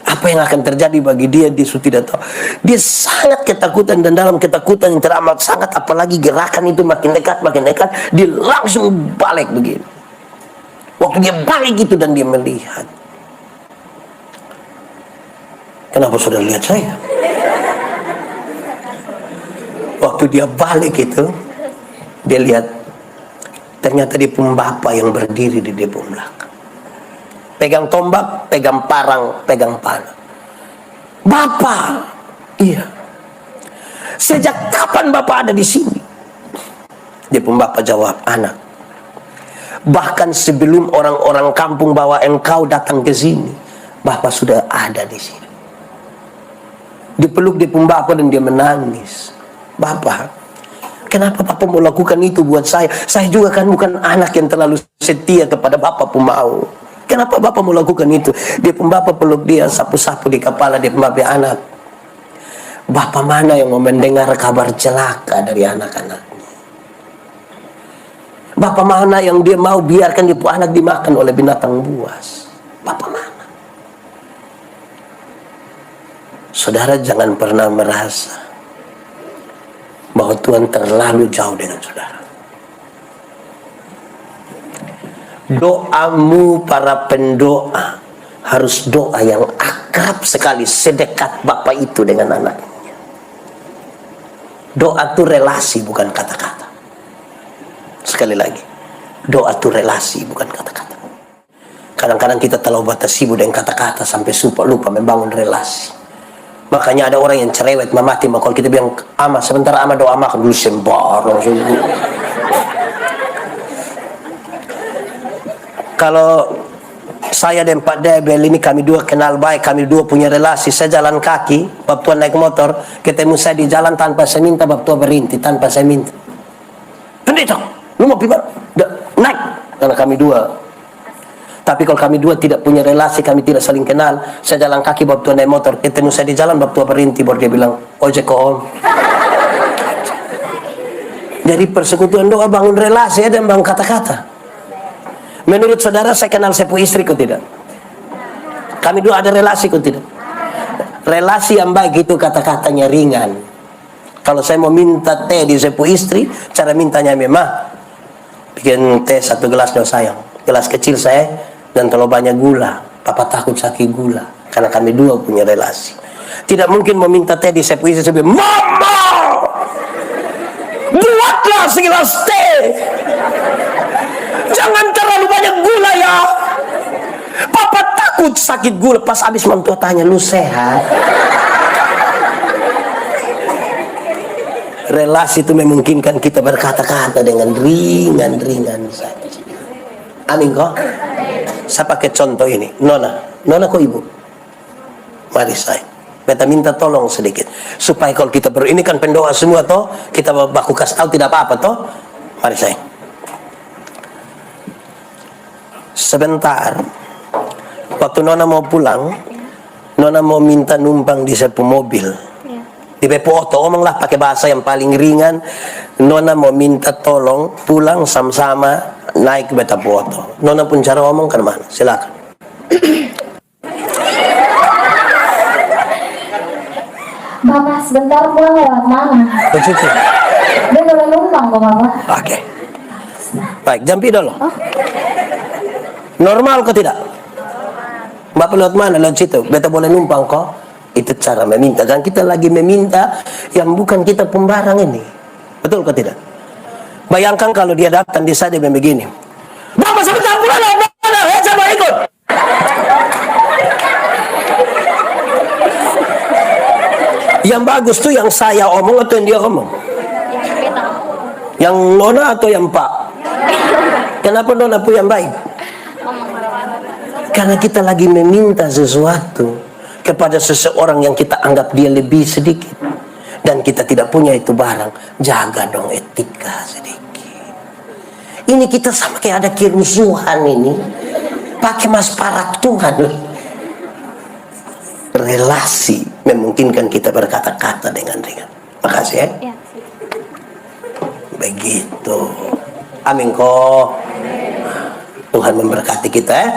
Apa yang akan terjadi bagi dia sudah tidak tahu. Dia sangat ketakutan, dan dalam ketakutan yang teramat sangat, apalagi gerakan itu makin dekat, dia langsung balik begini. Waktu dia balik itu dan dia melihat. Kenapa saudara lihat saya? Waktu dia balik itu, dia lihat ternyata dia pun bapak yang berdiri di dia pun belakang. Pegang tombak, pegang parang, pegang panah. Bapak, iya. Sejak kapan bapak ada di sini? Dia pun bapak jawab, anak. Bahkan sebelum orang-orang kampung bawa engkau datang ke sini, bapak sudah ada di sini. Dipeluk dia pun bapak dan dia menangis. Bapak, kenapa Bapak mau lakukan itu buat saya? Saya juga kan bukan anak yang terlalu setia kepada Bapak pun mau. Kenapa Bapak mau lakukan itu? Dia pun Bapak peluk dia, sapu-sapu di kepala dia pun, anak. Bapak mana yang mau mendengar kabar celaka dari anak-anaknya? Bapak mana yang dia mau biarkan dia pun anak dimakan oleh binatang buas? Bapak mana? Saudara jangan pernah merasa bahwa Tuhan terlalu jauh dengan saudara. Doamu para pendoa harus doa yang akrab sekali, sedekat Bapak itu dengan anaknya. Doa itu relasi, bukan kata-kata. Sekali lagi, doa itu relasi, bukan kata-kata. Kadang-kadang kita terlalu sibuk dengan kata-kata sampai lupa membangun relasi. Makanya ada orang yang cerewet, mamati, kalau kita bilang ama, sebentar ama doa makan dulu sembarang. Kalau saya dan Pak Debel ini, kami dua kenal baik, kami dua punya relasi. Saya jalan kaki, Bab Tuan naik motor, ketemu saya di jalan tanpa saya minta, Bab Tuan berhenti tanpa saya minta. Pendeta, lu mau pergi mana? Naik, karena kami dua. Tapi kalau kami dua tidak punya relasi, kami tidak saling kenal, saya jalan kaki, Bab Tuan naik motor, ketemu saya di jalan, Bab Tuan berhenti, baru dia bilang, ojek kok om. Jadi persekutuan doa bangun relasi dan bangun kata-kata. Menurut saudara, saya kenal sepupu istri kok tidak? Kami dua ada relasi kok tidak? Relasi yang baik itu kata-katanya ringan. Kalau saya mau minta teh di sepupu istri, cara mintanya memang bikin teh 1 gelas dong sayang. Gelas kecil saya, dan terlalu banyak gula. Papa takut sakit gula. Karena kami dua punya relasi. Tidak mungkin mau minta teh di sepupu istri, saya bilang, Mama! Buatlah segelas teh! Jangan terlalu banyak gula ya. Papa takut sakit gula. Pas habis mentua tanya, lu sehat? Relasi itu memungkinkan kita berkata-kata dengan ringan-ringan saja. Amin kok? Saya pakai contoh ini. Nona kok ibu? Mari saya. Beta minta tolong sedikit. Supaya kalau kita ini kan pendoa semua toh. Kita baku kasih tahu tidak apa-apa toh. Mari saya. Sebentar, waktu Nona mau pulang, Nona mau minta numpang di sepu mobil, di bepo oto, omonglah pakai bahasa yang paling ringan. Nona mau minta tolong pulang sama-sama naik ke beta oto. Nona pun cara ngomong ke mana? Silakan. Bapak sebentar pulang lewat mana? Cuci. Dia boleh numpang kok Bapak. Oke. Baik, jampi dulu. Normal kok tidak? Bapak lewat mana? Lewat situ. Beta boleh numpang kok? Itu cara meminta. Dan kita lagi meminta yang bukan kita pembarang ini. Betul kok tidak? Bayangkan kalau dia datang di sana dia begini. Bapak sebentar pulang lewat mana? Saya mau ikut. Yang bagus tuh yang saya omong atau yang dia omong? Yang Nona atau yang Pak? Kenapa Nona pun yang baik? Karena kita lagi meminta sesuatu kepada seseorang yang kita anggap dia lebih sedikit, dan kita tidak punya itu barang. Jaga dong etika sedikit. Ini kita sama kayak ada kerusuhan ini, pakai mas parak Tuhan. Relasi memungkinkan kita berkata-kata dengan ringan. Makasih ya. Begitu. Amin kok. Tuhan memberkati kita ya.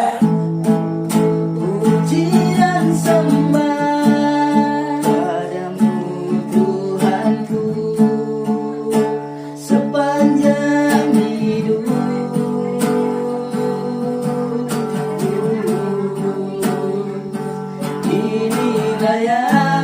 Inilah yang